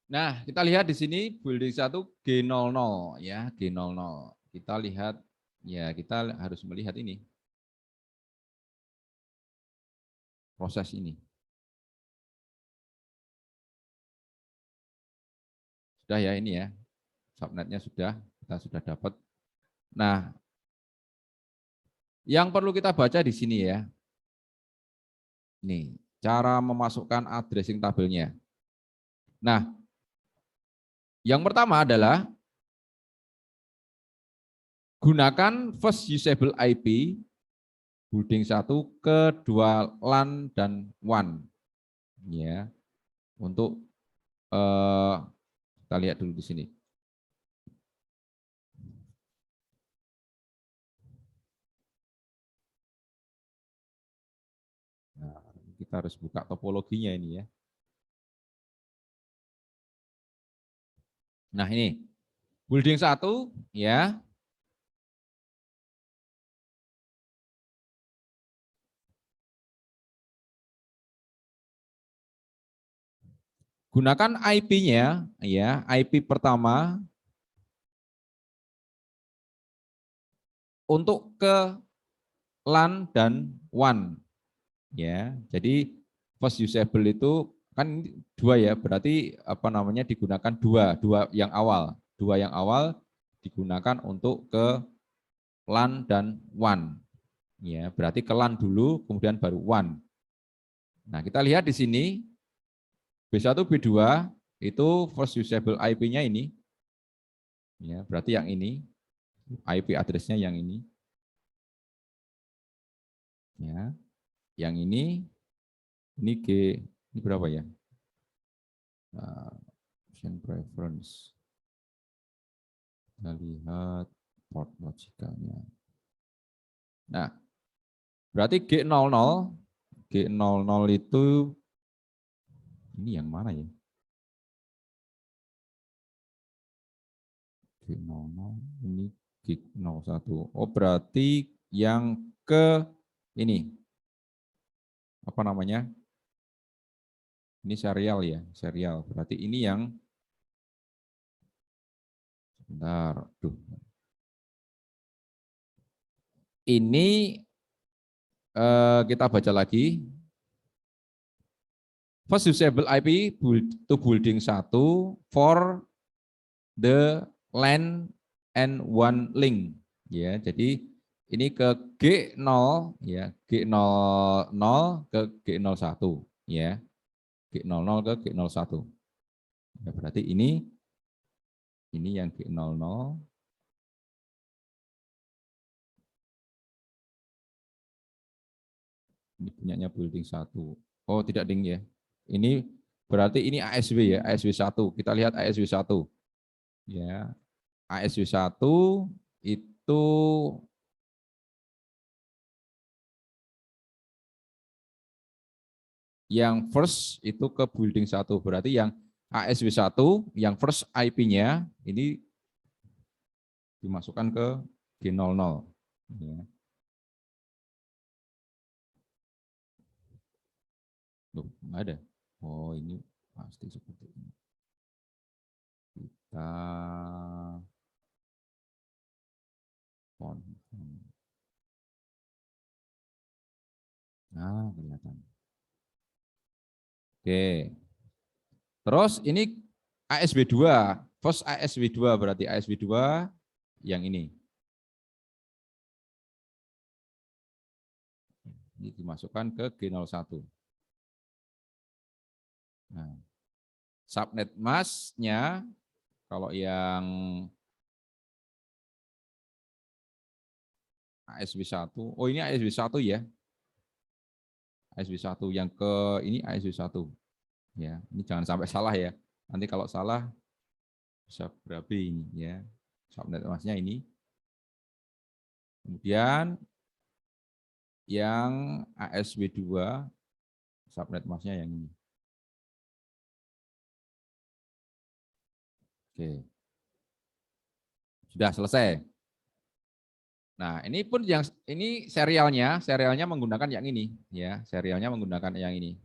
Nah, kita lihat di sini building 1 G00 ya, G00. Kita lihat ya, kita harus melihat ini. Proses ini. Sudah ya ini ya. Subnetnya sudah, kita sudah dapat. Nah, yang perlu kita baca di sini ya. Nih, cara memasukkan addressing tabelnya. Nah, yang pertama adalah gunakan first usable IP building 1 kedua LAN dan WAN. Ya, untuk kita lihat dulu di sini. Nah, kita harus buka topologinya ini ya. Nah, ini building 1 ya. Gunakan IP-nya ya, IP pertama untuk ke LAN dan WAN ya. Jadi first usable itu kan dua ya, berarti apa namanya digunakan dua yang awal digunakan untuk ke LAN dan WAN ya, berarti ke LAN dulu kemudian baru WAN. Nah, kita lihat di sini B1 B2 itu first usable IP-nya ini ya, berarti yang ini IP address-nya yang ini ya. Yang ini G, ini berapa ya? Option preference. Kita lihat port logikanya. Nah, berarti G00 itu ini yang mana ya? G00 ini G01. Oh, berarti yang ke ini apa namanya? Ini serial ya, serial. Berarti ini yang sebentar, tuh. Ini kita baca lagi. First usable IP to building 1 for the LAN and one link. Ya, jadi ini ke G0 ya, G00 ke G01 ya. G00 ke G01. Ya, berarti ini yang G00. Ini punyanya building 1. Oh, tidak ding ya. Ini berarti ini ASW ya, ASW1. Kita lihat ASW1. Ya. ASW1 itu yang first itu ke building 1. Berarti yang ASW1 yang first IP-nya ini dimasukkan ke G00. Ya. Loh, nggak ada. Oh, ini pasti seperti ini. Kita confirm. Nah, kelihatan. Oke. Terus ini ASB2, first ASB2 berarti ASB2 yang ini. Ini dimasukkan ke G01. Nah, subnet mask-nya kalau yang ASB1, oh ini ASB1 ya. ASB1 yang ke ini ASB1. Ya, ini jangan sampai salah ya. Nanti kalau salah bisa berabe ini ya. Subnet mask-nya ini. Kemudian yang ASB2 subnet mask-nya yang ini. Oke. Sudah selesai. Nah, ini pun yang ini serialnya menggunakan yang ini ya, serialnya menggunakan yang ini.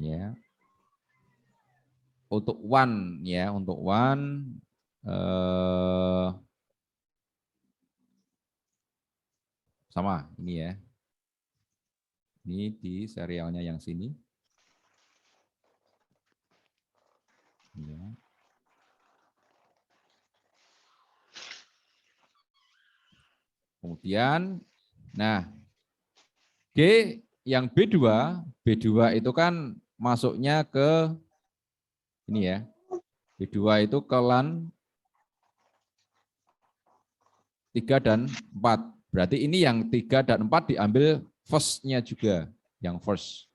Ya. Untuk one ya, untuk one sama ini ya. Ini di serialnya yang sini. Ya. Kemudian, nah G yang B2 itu kan masuknya ke ini ya. B2 itu ke LAN 3 dan 4. Berarti ini yang 3 dan 4 diambil first-nya juga, yang first.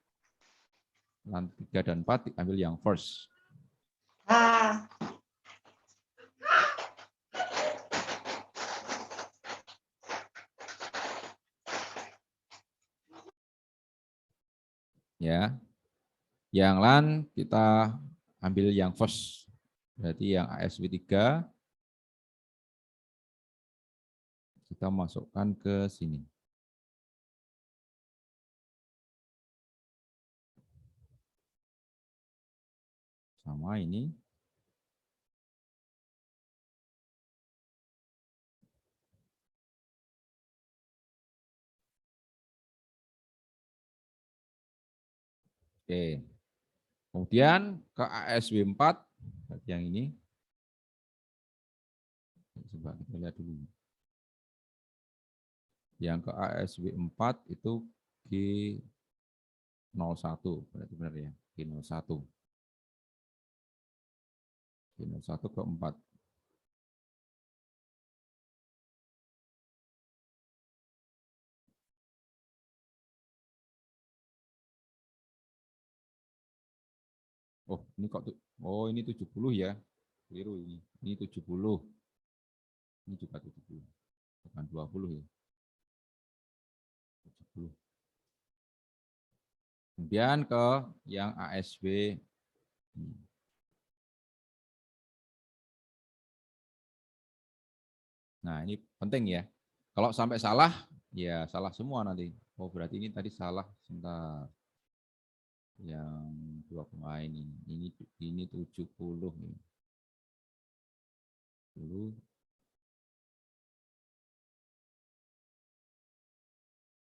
LAN 3 dan 4 diambil yang first. Ya. Yang LAN kita ambil yang first. Berarti yang ASW3 kita masukkan ke sini. Sama ini. Oke. Kemudian ke ASW4 yang ini. Coba kita lihat dulu. Yang ke ASW4 itu G01 berarti benar ya, G01. G01 ke 4. Oh, ini kok ini 70 ya. Keliru ini. Ini 70. Ini juga 70. Bukan 20 ya. 70. Kemudian ke yang ASB. Nah, ini penting ya. Kalau sampai salah, ya salah semua nanti. Oh, berarti ini tadi salah. Sebentar. Yang 2 pemain ini 70 nih. 10.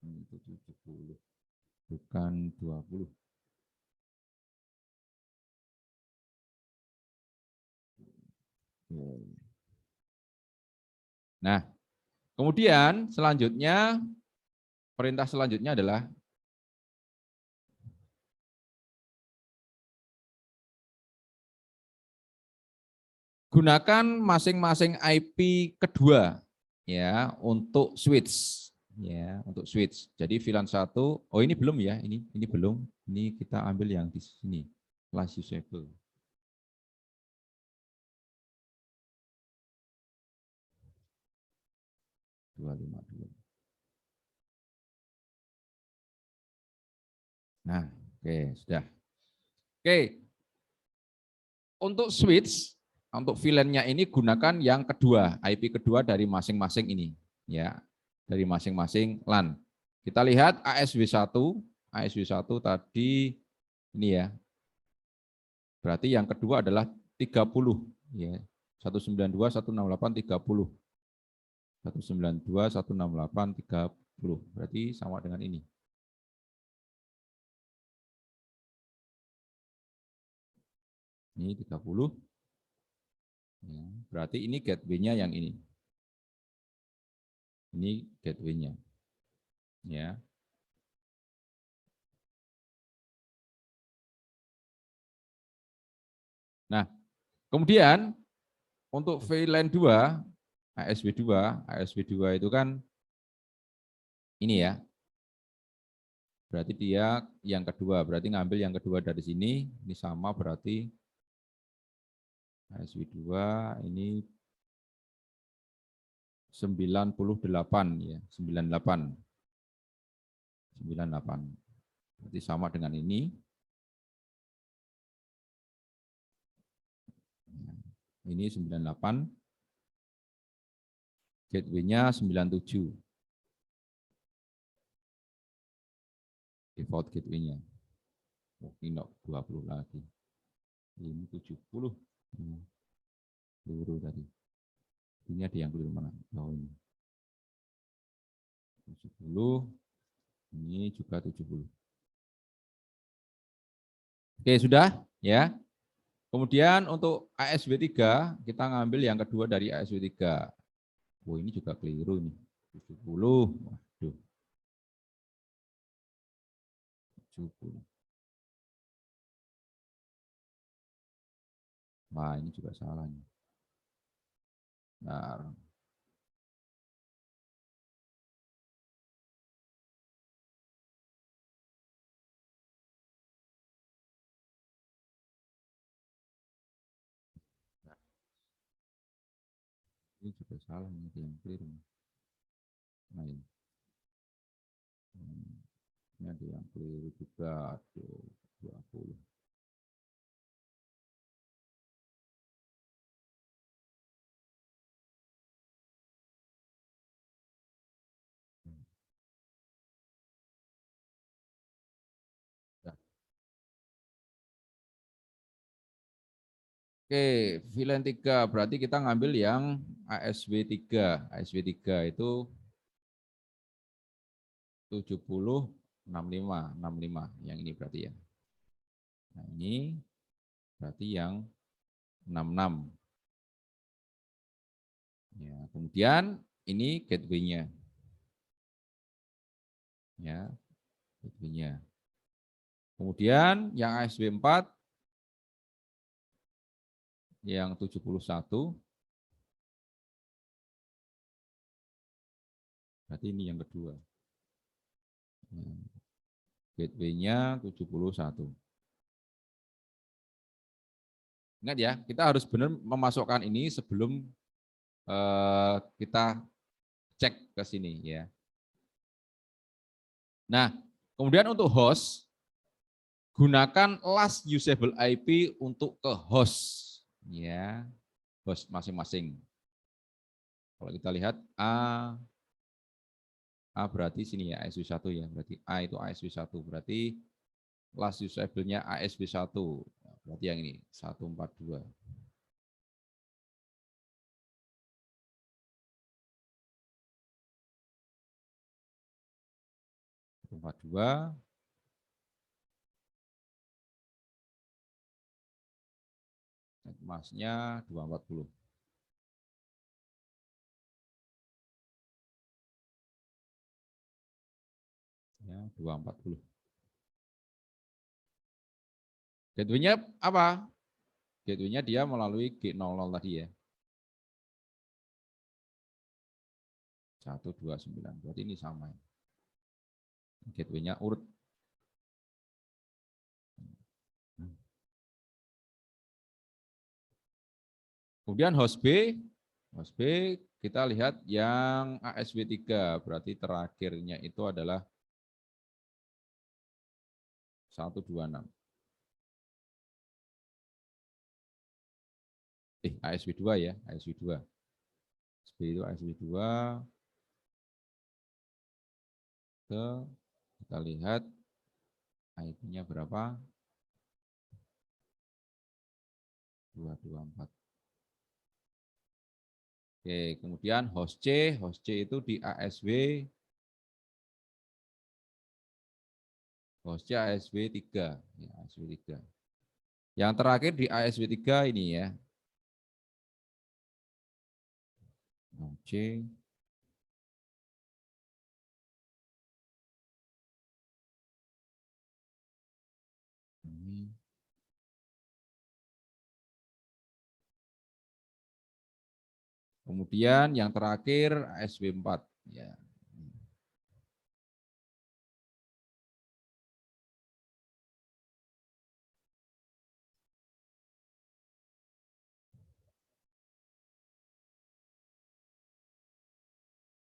Ini 70. Bukan 20. Nah, kemudian selanjutnya perintah selanjutnya adalah gunakan masing-masing IP kedua ya untuk switch ya, untuk switch. Jadi VLAN 1, oh ini belum ya, ini belum. Ini kita ambil yang di sini. Flash usable. Nah, oke, sudah. Oke, untuk switch, untuk VLAN-nya ini gunakan yang kedua, IP kedua dari masing-masing ini, ya, dari masing-masing LAN. Kita lihat ASW1 tadi ini ya. Berarti yang kedua adalah 30, ya. 192, 168, 30. 192, 168, 30. Berarti sama dengan ini. Ini 30. Ya, berarti ini gateway-nya yang ini. Ini gateway-nya. Ya. Nah, kemudian untuk VLAN 2, ASW2 itu kan ini ya. Berarti dia yang kedua, berarti ngambil yang kedua dari sini, ini sama berarti ASW2 ini 98 ya, 98. Berarti sama dengan ini. Ini 98. Gateway-nya 97. Default gateway-nya. Oh, ini 20 lagi. Ini 70. Peluru tadi. Ini ada yang keliru mana? Oh, ini. 70. Ini juga 70. Oke, sudah ya. Kemudian untuk ASW3, kita ngambil yang kedua dari ASW3. Oh, ini juga keliru nih. 70. Waduh. 70. Wah, ini juga salah nih. Nah, ini juga salah nih, yang keliru. Nah, ini. Ini ada yang keliru juga. Aduh, 20. Nah, oke, VLAN 3 berarti kita ngambil yang ASW3. ASW3 itu 70, 65 yang ini berarti ya. Nah, ini berarti yang 66. Ya, kemudian ini gateway-nya. Ya, gateway-nya. Kemudian yang ASW4 yang 71 berarti ini yang kedua. Gateway-nya 71. Ingat ya, kita harus benar memasukkan ini sebelum kita cek ke sini ya. Nah, kemudian untuk host, gunakan last usable IP untuk ke host ya, host masing-masing. Kalau kita lihat A berarti sini ya ASW1 ya, berarti A itu ASW1, berarti last usable-nya ASW1, berarti yang ini 142. 142. Masnya 240. Ya, 240. Gateway-nya apa? Gateway-nya dia melalui G00 tadi ya. 129. Berarti ini sama ya. Gateway-nya urut. Kemudian host B kita lihat yang ASW3, berarti terakhirnya itu adalah 126. ASW2 ya, ASW2. ASW itu ASW2 kita lihat IP-nya berapa? 224. Oke, kemudian host C itu di ASW, host C ASW 3, ya, ASW 3. Yang terakhir di ASW 3 ini ya. C ini. Kemudian yang terakhir ASW 4 ya.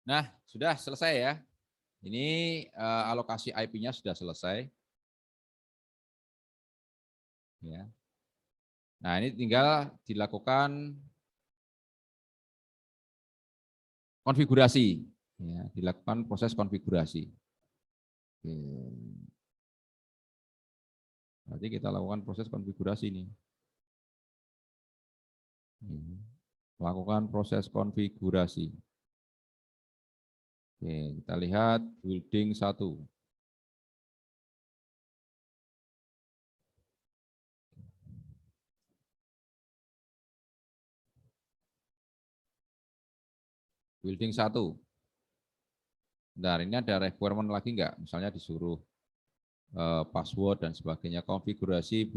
Nah, sudah selesai ya. Ini alokasi IP-nya sudah selesai. Ya. Nah, ini tinggal dilakukan konfigurasi. Ya, dilakukan proses konfigurasi. Oke. Berarti kita lakukan proses konfigurasi ini. Lakukan proses konfigurasi. Oke, kita lihat building 1. Building 1. Bentar, ini ada requirement lagi enggak? Misalnya disuruh password dan sebagainya, konfigurasi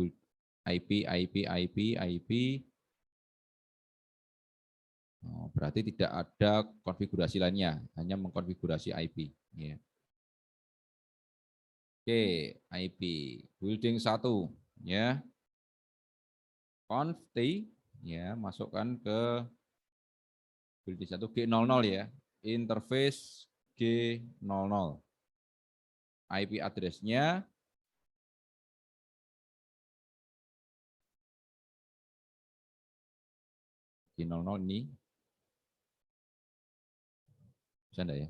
IP. Oh, berarti tidak ada konfigurasi lainnya, hanya mengkonfigurasi IP. Ya. Oke, IP building 1 ya. Conf T ya, masukkan ke building 1 G00 ya. Interface G00. IP address-nya G00 ini. Bisa enggak ya?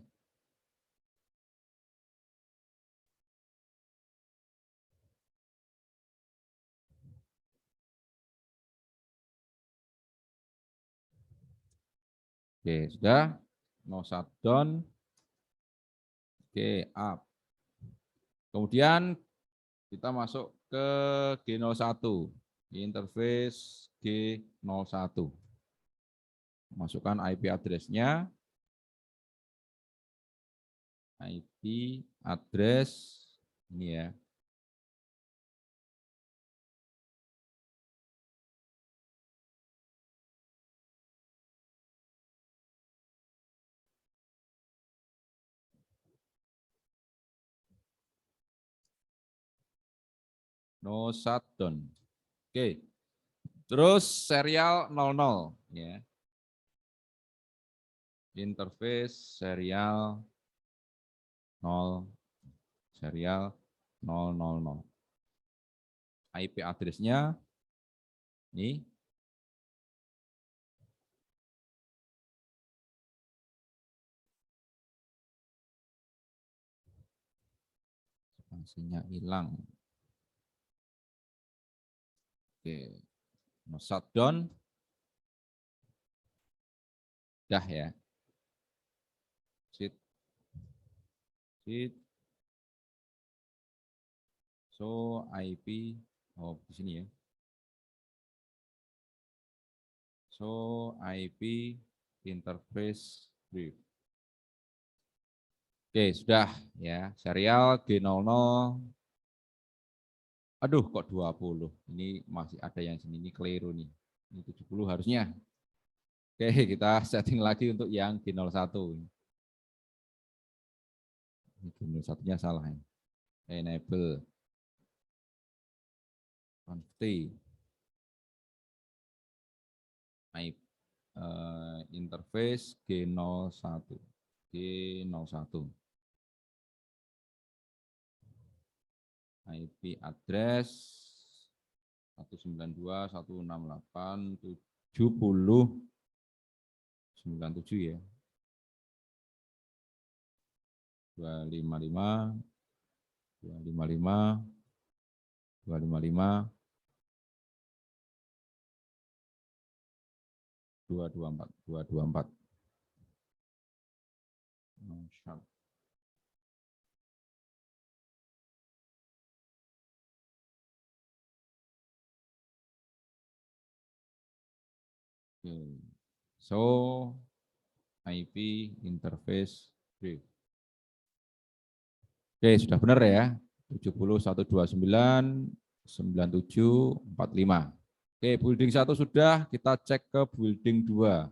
Oke, sudah. No shutdown. Oke, up. Kemudian kita masuk ke G01. Interface G01. Masukkan IP address-nya. IP address ini ya. No shutdown. Oke. Terus serial 00 ya. Interface serial 0 serial 000. IP address-nya ini. Spasinya hilang. Oke. No shutdown. Dah ya. Sit. So IP di sini ya. So IP interface brief. Oke, sudah ya. Serial G00. Aduh, kok 20. Ini masih ada yang sini, ini keliru nih. Ini 70 harusnya. Oke, kita setting lagi untuk yang G01. G01-nya salah ya. Enable conf interface G01. G01. IP address 192.168.70.97 ya. 255 255 255 224 224. Okay. So IP interface brief. Oke, sudah benar ya. 70.129.97.45. Oke, building 1 sudah, kita cek ke building 2.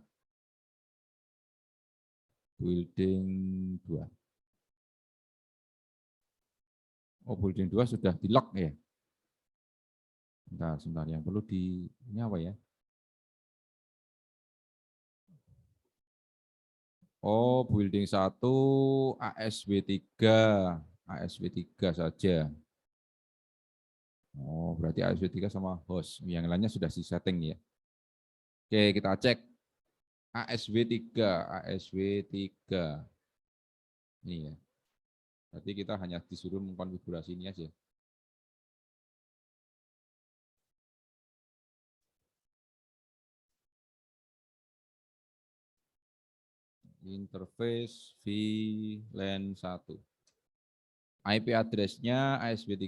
Building 2. Oh, building 2 sudah di lock ya. Sebentar, yang perlu di ini apa ya? Oh, building 1 ASW3. ASW3 saja. Oh, berarti ASW3 sama host. Yang lainnya sudah di setting ya. Oke, kita cek. ASW3, ASW3. Ini ya. Berarti kita hanya disuruh mengkonfigurasi ini aja. Interface VLAN 1. IP address-nya ASW3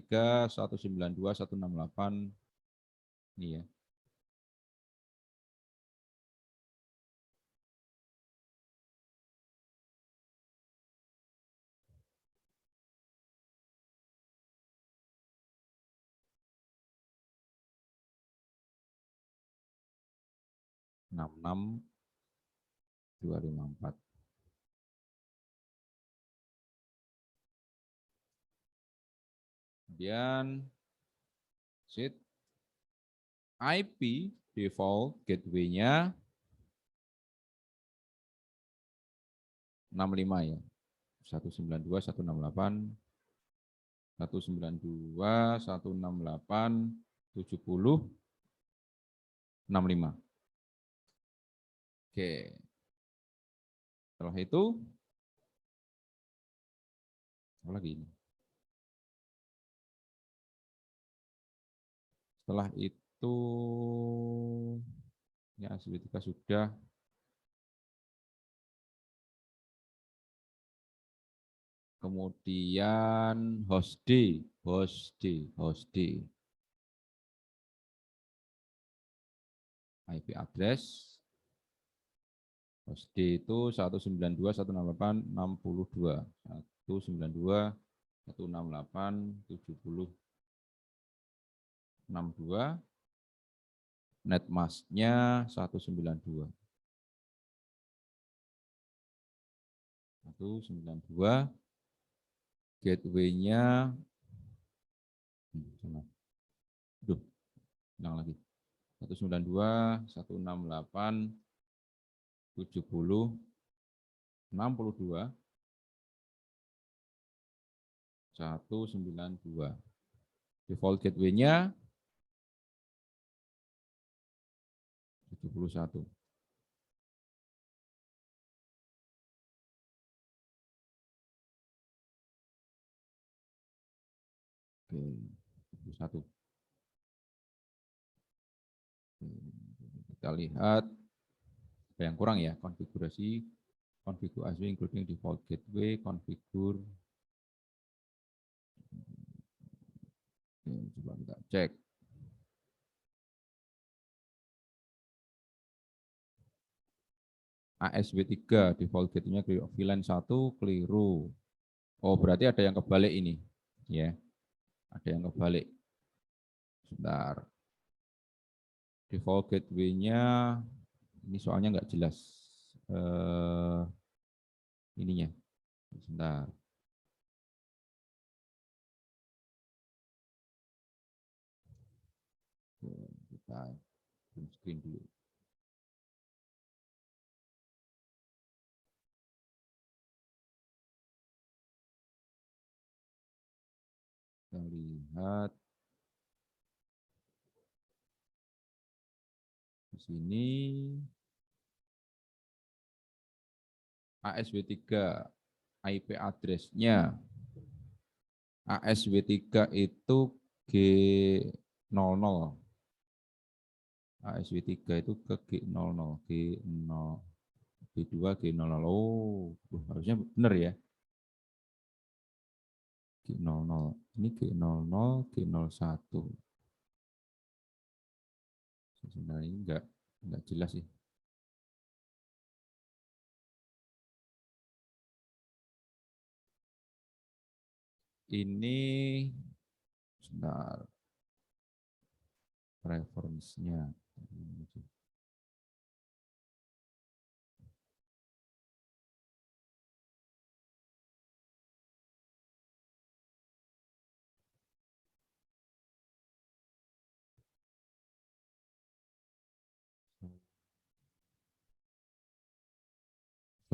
192.168 ini ya. Enam enam 254. Kemudian set IP default gateway-nya 65 ya. 192.168.70.65. Oke. Setelah itu apa lagi ini? Setelah itu ya ASW3 sudah. Kemudian host D. IP address host D itu 192.168.62. 192.168.70.62. Netmask-nya 192. 192. Gateway-nya aduh, hilang lagi. 192.168.70.62. 192. Default gateway-nya 71. Oke, 71. Kita lihat apa yang kurang ya, konfigurasi ASW including default gateway, configure. Oke, coba kita cek. ASW3 default gateway-nya VLAN 1 keliru. Oh, berarti ada yang kebalik ini, ya. Ada yang kebalik. Sebentar. Default gateway-nya ini soalnya nggak jelas ininya. Sebentar. Kita screen dulu. Kita lihat di sini ASW3 IP address-nya. ASW3 itu G00. ASW3 itu ke G00, G0, G2, G00. Oh, harusnya benar ya. G00. Ini G00, G01. Sebenarnya ini enggak jelas sih. Ini sebentar, reference-nya.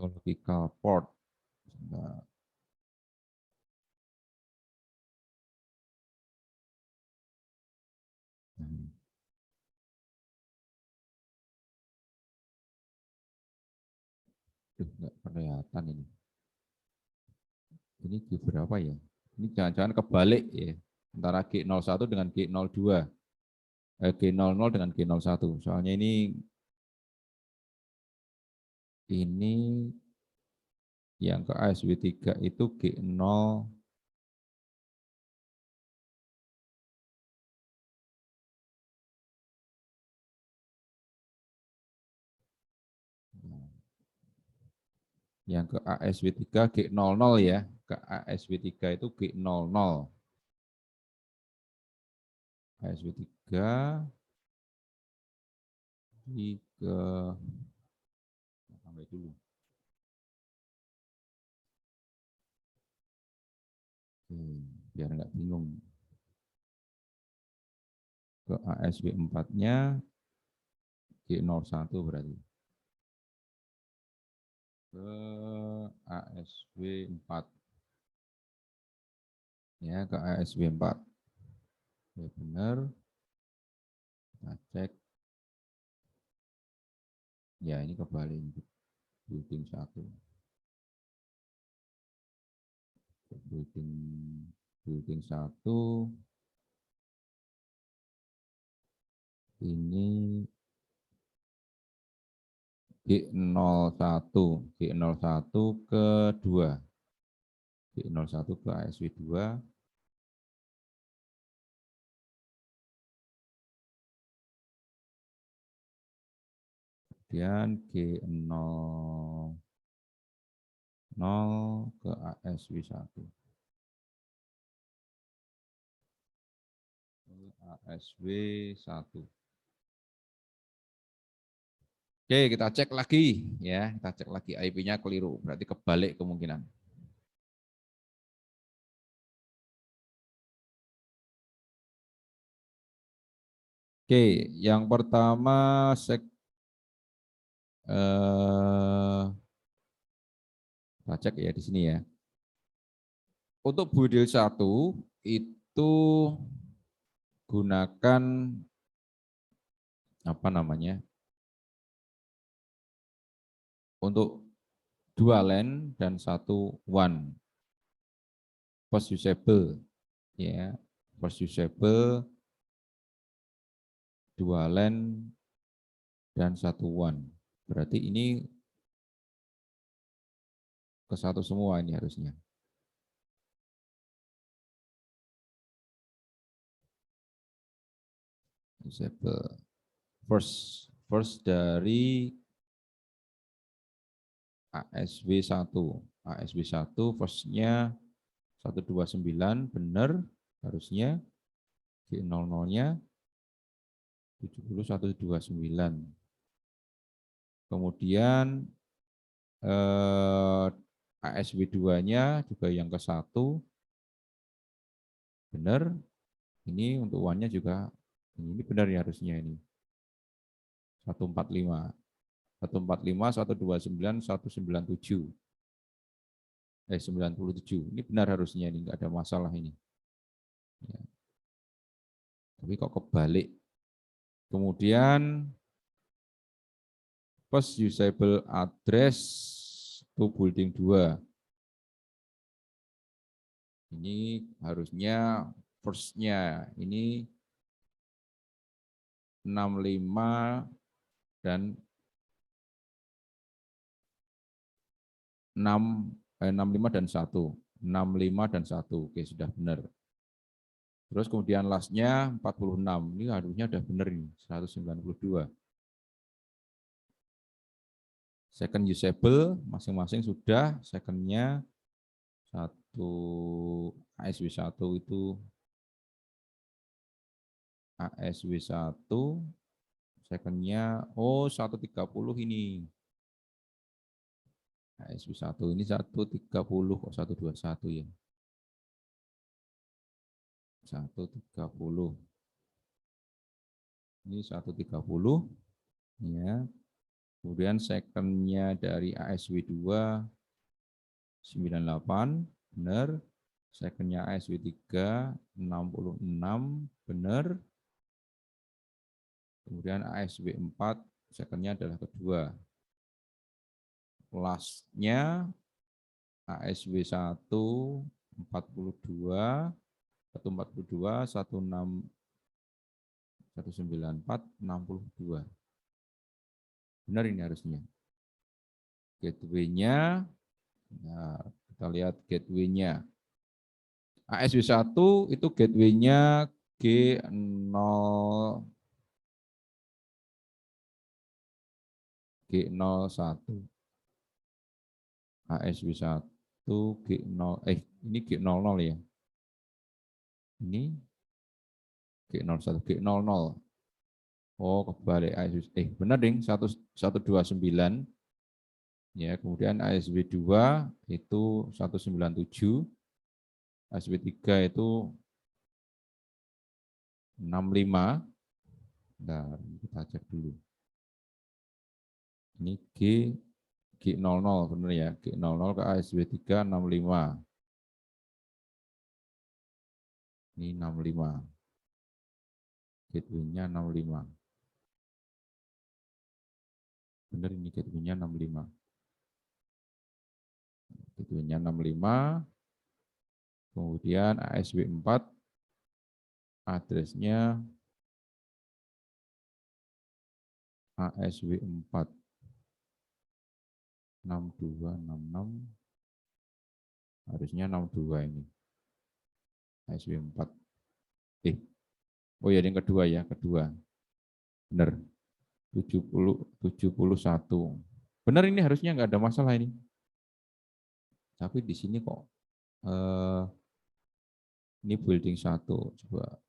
Logical port. Sebentar. Nggak kelihatan ini. Ini G berapa ya? Ini jangan-jangan kebalik ya. Antara G01 dengan G02. G00 dengan G01. Soalnya ini yang ke ASW3 itu G0. Yang ke ASW3 G00 ya. Ke ASW3 itu G00. ASW3 ke sampai dulu. Biar nggak bingung. Ke ASW4-nya G01 berarti. Ke ASW4. Ya, ke ASW4. Ya, benar. Kita cek. Ya, ini kembali building 1. Building 1. Ini G01 ke 2. G01 ke ASW2. Kemudian G00 ke ASW1. ASW1. Oke, kita cek lagi ya, kita cek lagi IP-nya keliru, berarti kebalik kemungkinan. Oke, yang pertama kita cek ya di sini ya. Untuk build 1 itu gunakan apa namanya? Untuk 2 LAN dan 1 WAN. Post usable ya, post usable 2 LAN dan 1 WAN. Berarti ini ke 1 semua ini harusnya. Usable. First dari ASW1. ASW1 first-nya 129 benar harusnya. G00-nya 70129. Kemudian ASW2-nya juga yang ke 1 benar. Ini untuk WAN-nya juga ini benar ya harusnya ini. 145. 145, 129, 197. 97. Ini benar harusnya ini, enggak ada masalah ini. Tapi kok kebalik. Kemudian first usable address to building 2. Ini harusnya first-nya ini 65 dan 65 dan 1. 65 dan 1. Oke, sudah benar. Terus kemudian last-nya 46. Ini harusnya sudah benar ini, 192. Second usable masing-masing sudah, second-nya 1 ASW1 itu ASW1, second-nya 130 ini. ASW1 ini 130 kok 121 ya. 130. Ini 130 ya. Kemudian second-nya dari ASW2 98 benar. Second-nya ASW3 66 benar. Kemudian ASW4 second-nya adalah kedua. Last-nya ASW1 42 142 16 194 62. Benar ini harusnya. Gateway-nya, nah, kita lihat gateway-nya. ASW1 itu gateway-nya G0 G01. ASW1 G0 ini G00 ya. Ini G01 G00. Oh, kebalik ASW. Benar ding, 129. Ya, kemudian ASW2 itu 197. ASW3 itu 65. Nah, kita cek dulu. Ini G00 benar ya, G00 ke ASW3 65. Ini 65. Gateway-nya 65. Benar ini gateway-nya 65. Gateway-nya 65. Kemudian ASW4 address-nya ASW4 6266 harusnya 62 ini. ASW4. Oh ya, yang kedua ya, kedua. Benar. 71. Benar ini harusnya nggak ada masalah ini. Tapi di sini kok ini building 1 coba.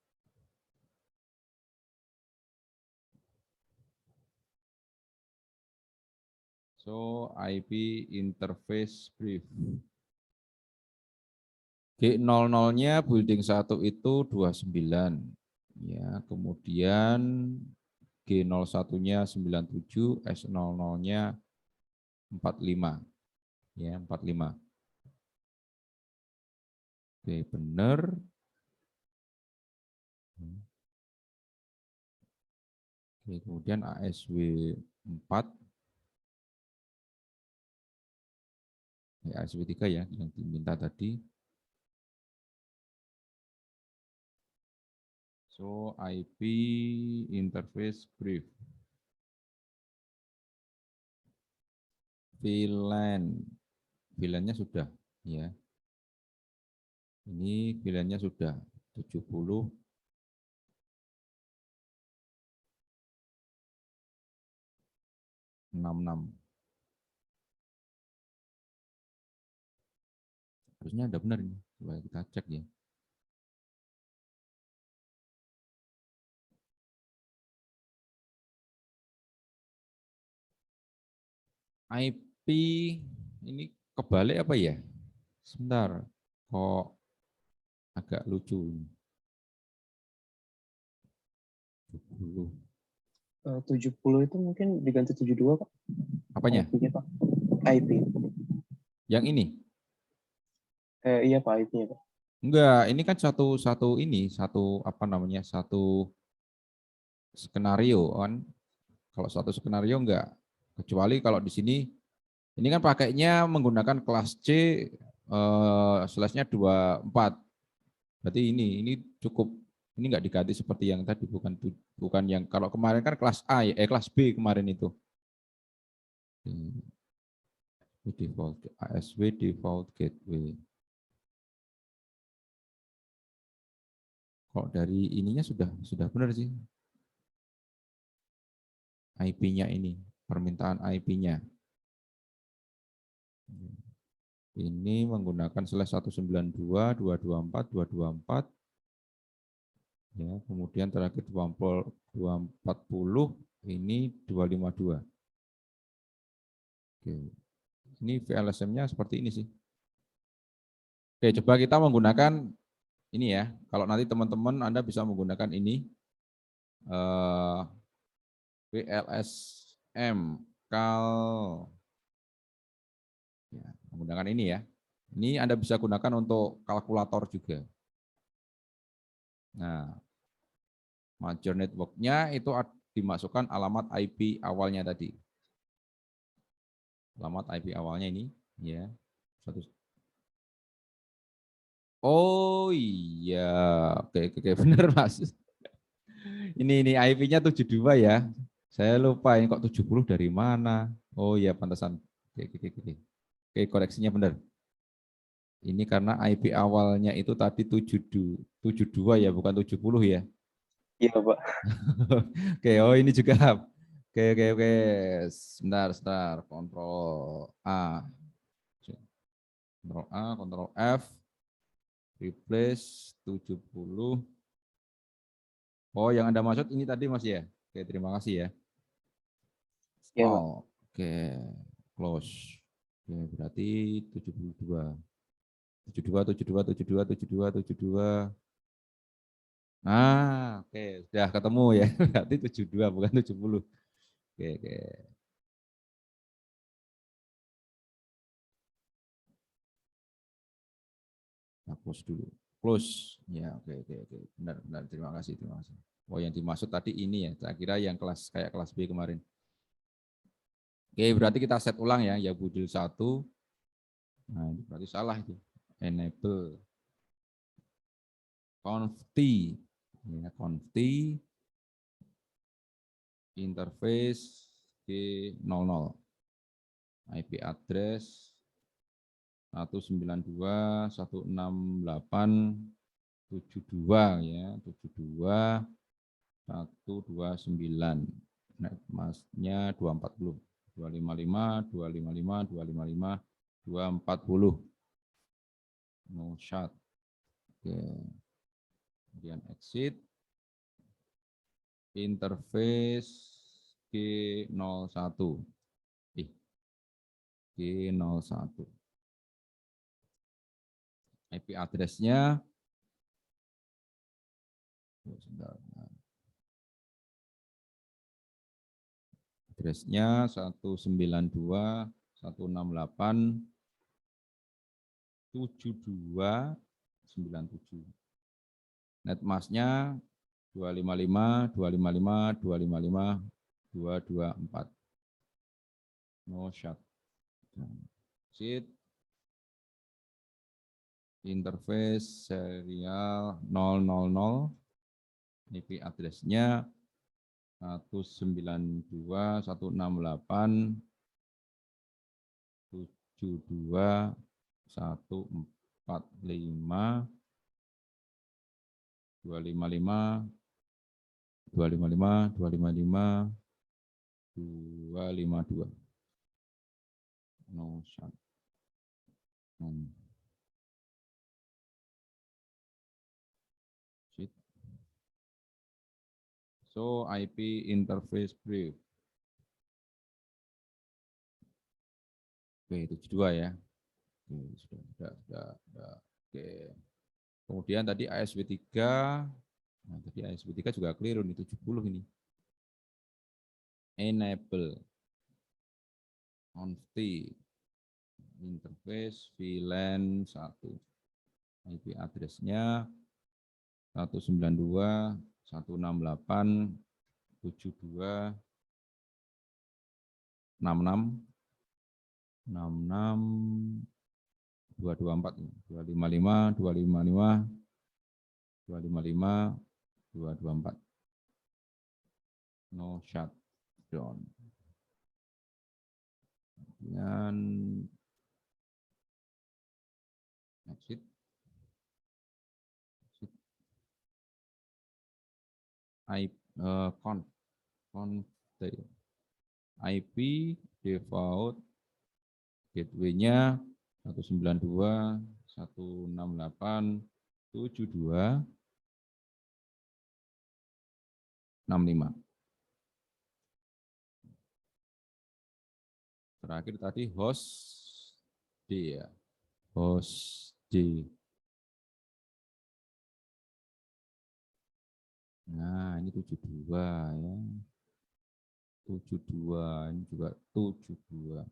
So IP interface brief. G00-nya building 1 itu 29. Ya, kemudian G01-nya 97, S00-nya 45. Ya, 45. Oke, benar. Oke, kemudian ASW4. ASW3 ya, yang diminta tadi. So IP interface brief. VLAN. VLAN-nya sudah ya. Ini VLAN-nya sudah 70 66. Harusnya ada benar ini. Coba kita cek ya. IP ini kebalik apa ya? Sebentar, kok agak lucu ini. 70 itu mungkin diganti 72 Pak. Apanya? IP-nya Pak. IP. Yang ini? Iya Pak, IP-nya Pak. Enggak, ini kan satu apa namanya, satu skenario kan. Kalau satu skenario enggak. Kecuali kalau di sini ini kan pakainya menggunakan kelas C slash-nya 24. Berarti ini cukup, ini enggak diganti seperti yang tadi, bukan yang kalau kemarin kan kelas A ya, kelas B kemarin itu. Default ASW default gateway. Kalau dari ininya sudah benar sih. IP-nya ini, permintaan IP-nya. Ini menggunakan slash 192.224.224. Ya, kemudian terakhir 240, ini 252. Oke. Ini VLSM-nya seperti ini sih. Oke, coba kita menggunakan ini ya. Kalau nanti teman-teman Anda bisa menggunakan ini. VLSM kal, ya, menggunakan ini ya. Ini Anda bisa gunakan untuk kalkulator juga. Nah, major network-nya itu dimasukkan alamat IP awalnya tadi. Alamat IP awalnya ini, ya. Oh iya, oke, benar Mas. Ini IP-nya 72 ya. Saya lupa ini kok 70 dari mana. Oh iya, pantasan. Oke, koreksinya benar. Ini karena IP awalnya itu tadi 72 ya, bukan 70 ya. Iya, Pak. Oke, oh ini juga. Oke. Sebentar. Kontrol A. Kontrol A, Kontrol F. Replace 70. Oh, yang Anda maksud ini tadi Mas ya. Oke, terima kasih ya. Iya, Pak. Oh, oke. Close. Oke, berarti 72. 72. Ah, oke, sudah ketemu ya. Berarti 72 bukan 70. Oke. Nah, close dulu. Close. Ya, oke. Benar. Terima kasih. Oh, yang dimaksud tadi ini ya. Saya kira yang kayak kelas B kemarin. Oke, berarti kita set ulang ya Budil 1. Nah, ini berarti salah itu. Enable conft, ya, conft interface G00. IP address 192.168.72 ya, 72.129. Netmasknya 240. 255. No shot. Oke. Kemudian exit. Interface G01. G01. IP address-nya address-nya 192.168.7297. Netmask-nya 255.254. No shot. Exit. Interface serial 000. IP address-nya 192.168.5.255.255.255.252. No shot. So IP interface brief. Oke, 72 ya. Oke, sudah. Oke. Kemudian tadi ASW3. Nah, tadi ASW3 juga keliru nih, 70 ini. Enable conft interface VLAN 1. IP address-nya 192.168.72.66.224 255.254 no shutdown. Dan exit. IP default gateway-nya 192.168.72.65. Terakhir tadi host D ya. Host D. Nah, ini 72 ya. 72, ini juga 72.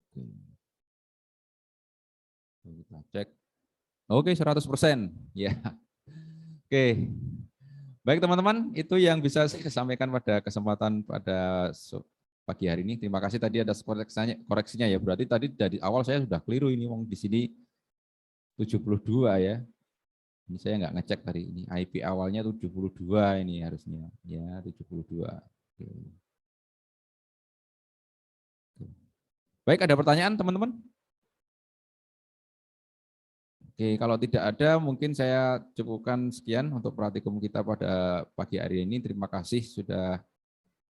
Oke. Kita cek. Oke, 100%. Ya. Oke. Baik teman-teman, itu yang bisa saya sampaikan pada kesempatan pada pagi hari ini. Terima kasih tadi ada koreksinya ya. Berarti tadi dari awal saya sudah keliru ini di sini 72 ya. Ini saya nggak ngecek tadi, ini IP awalnya 72 ini harusnya, ya 72. Oke. Baik, ada pertanyaan teman-teman? Oke, kalau tidak ada mungkin saya cukupkan sekian untuk praktikum kita pada pagi hari ini. Terima kasih sudah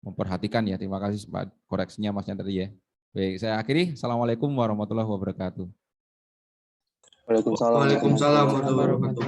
memperhatikan ya, terima kasih koreksinya Masnya tadi ya. Baik, saya akhiri. Assalamualaikum warahmatullahi wabarakatuh. Waalaikumsalam. Waalaikumsalam warahmatullahi wabarakatuh.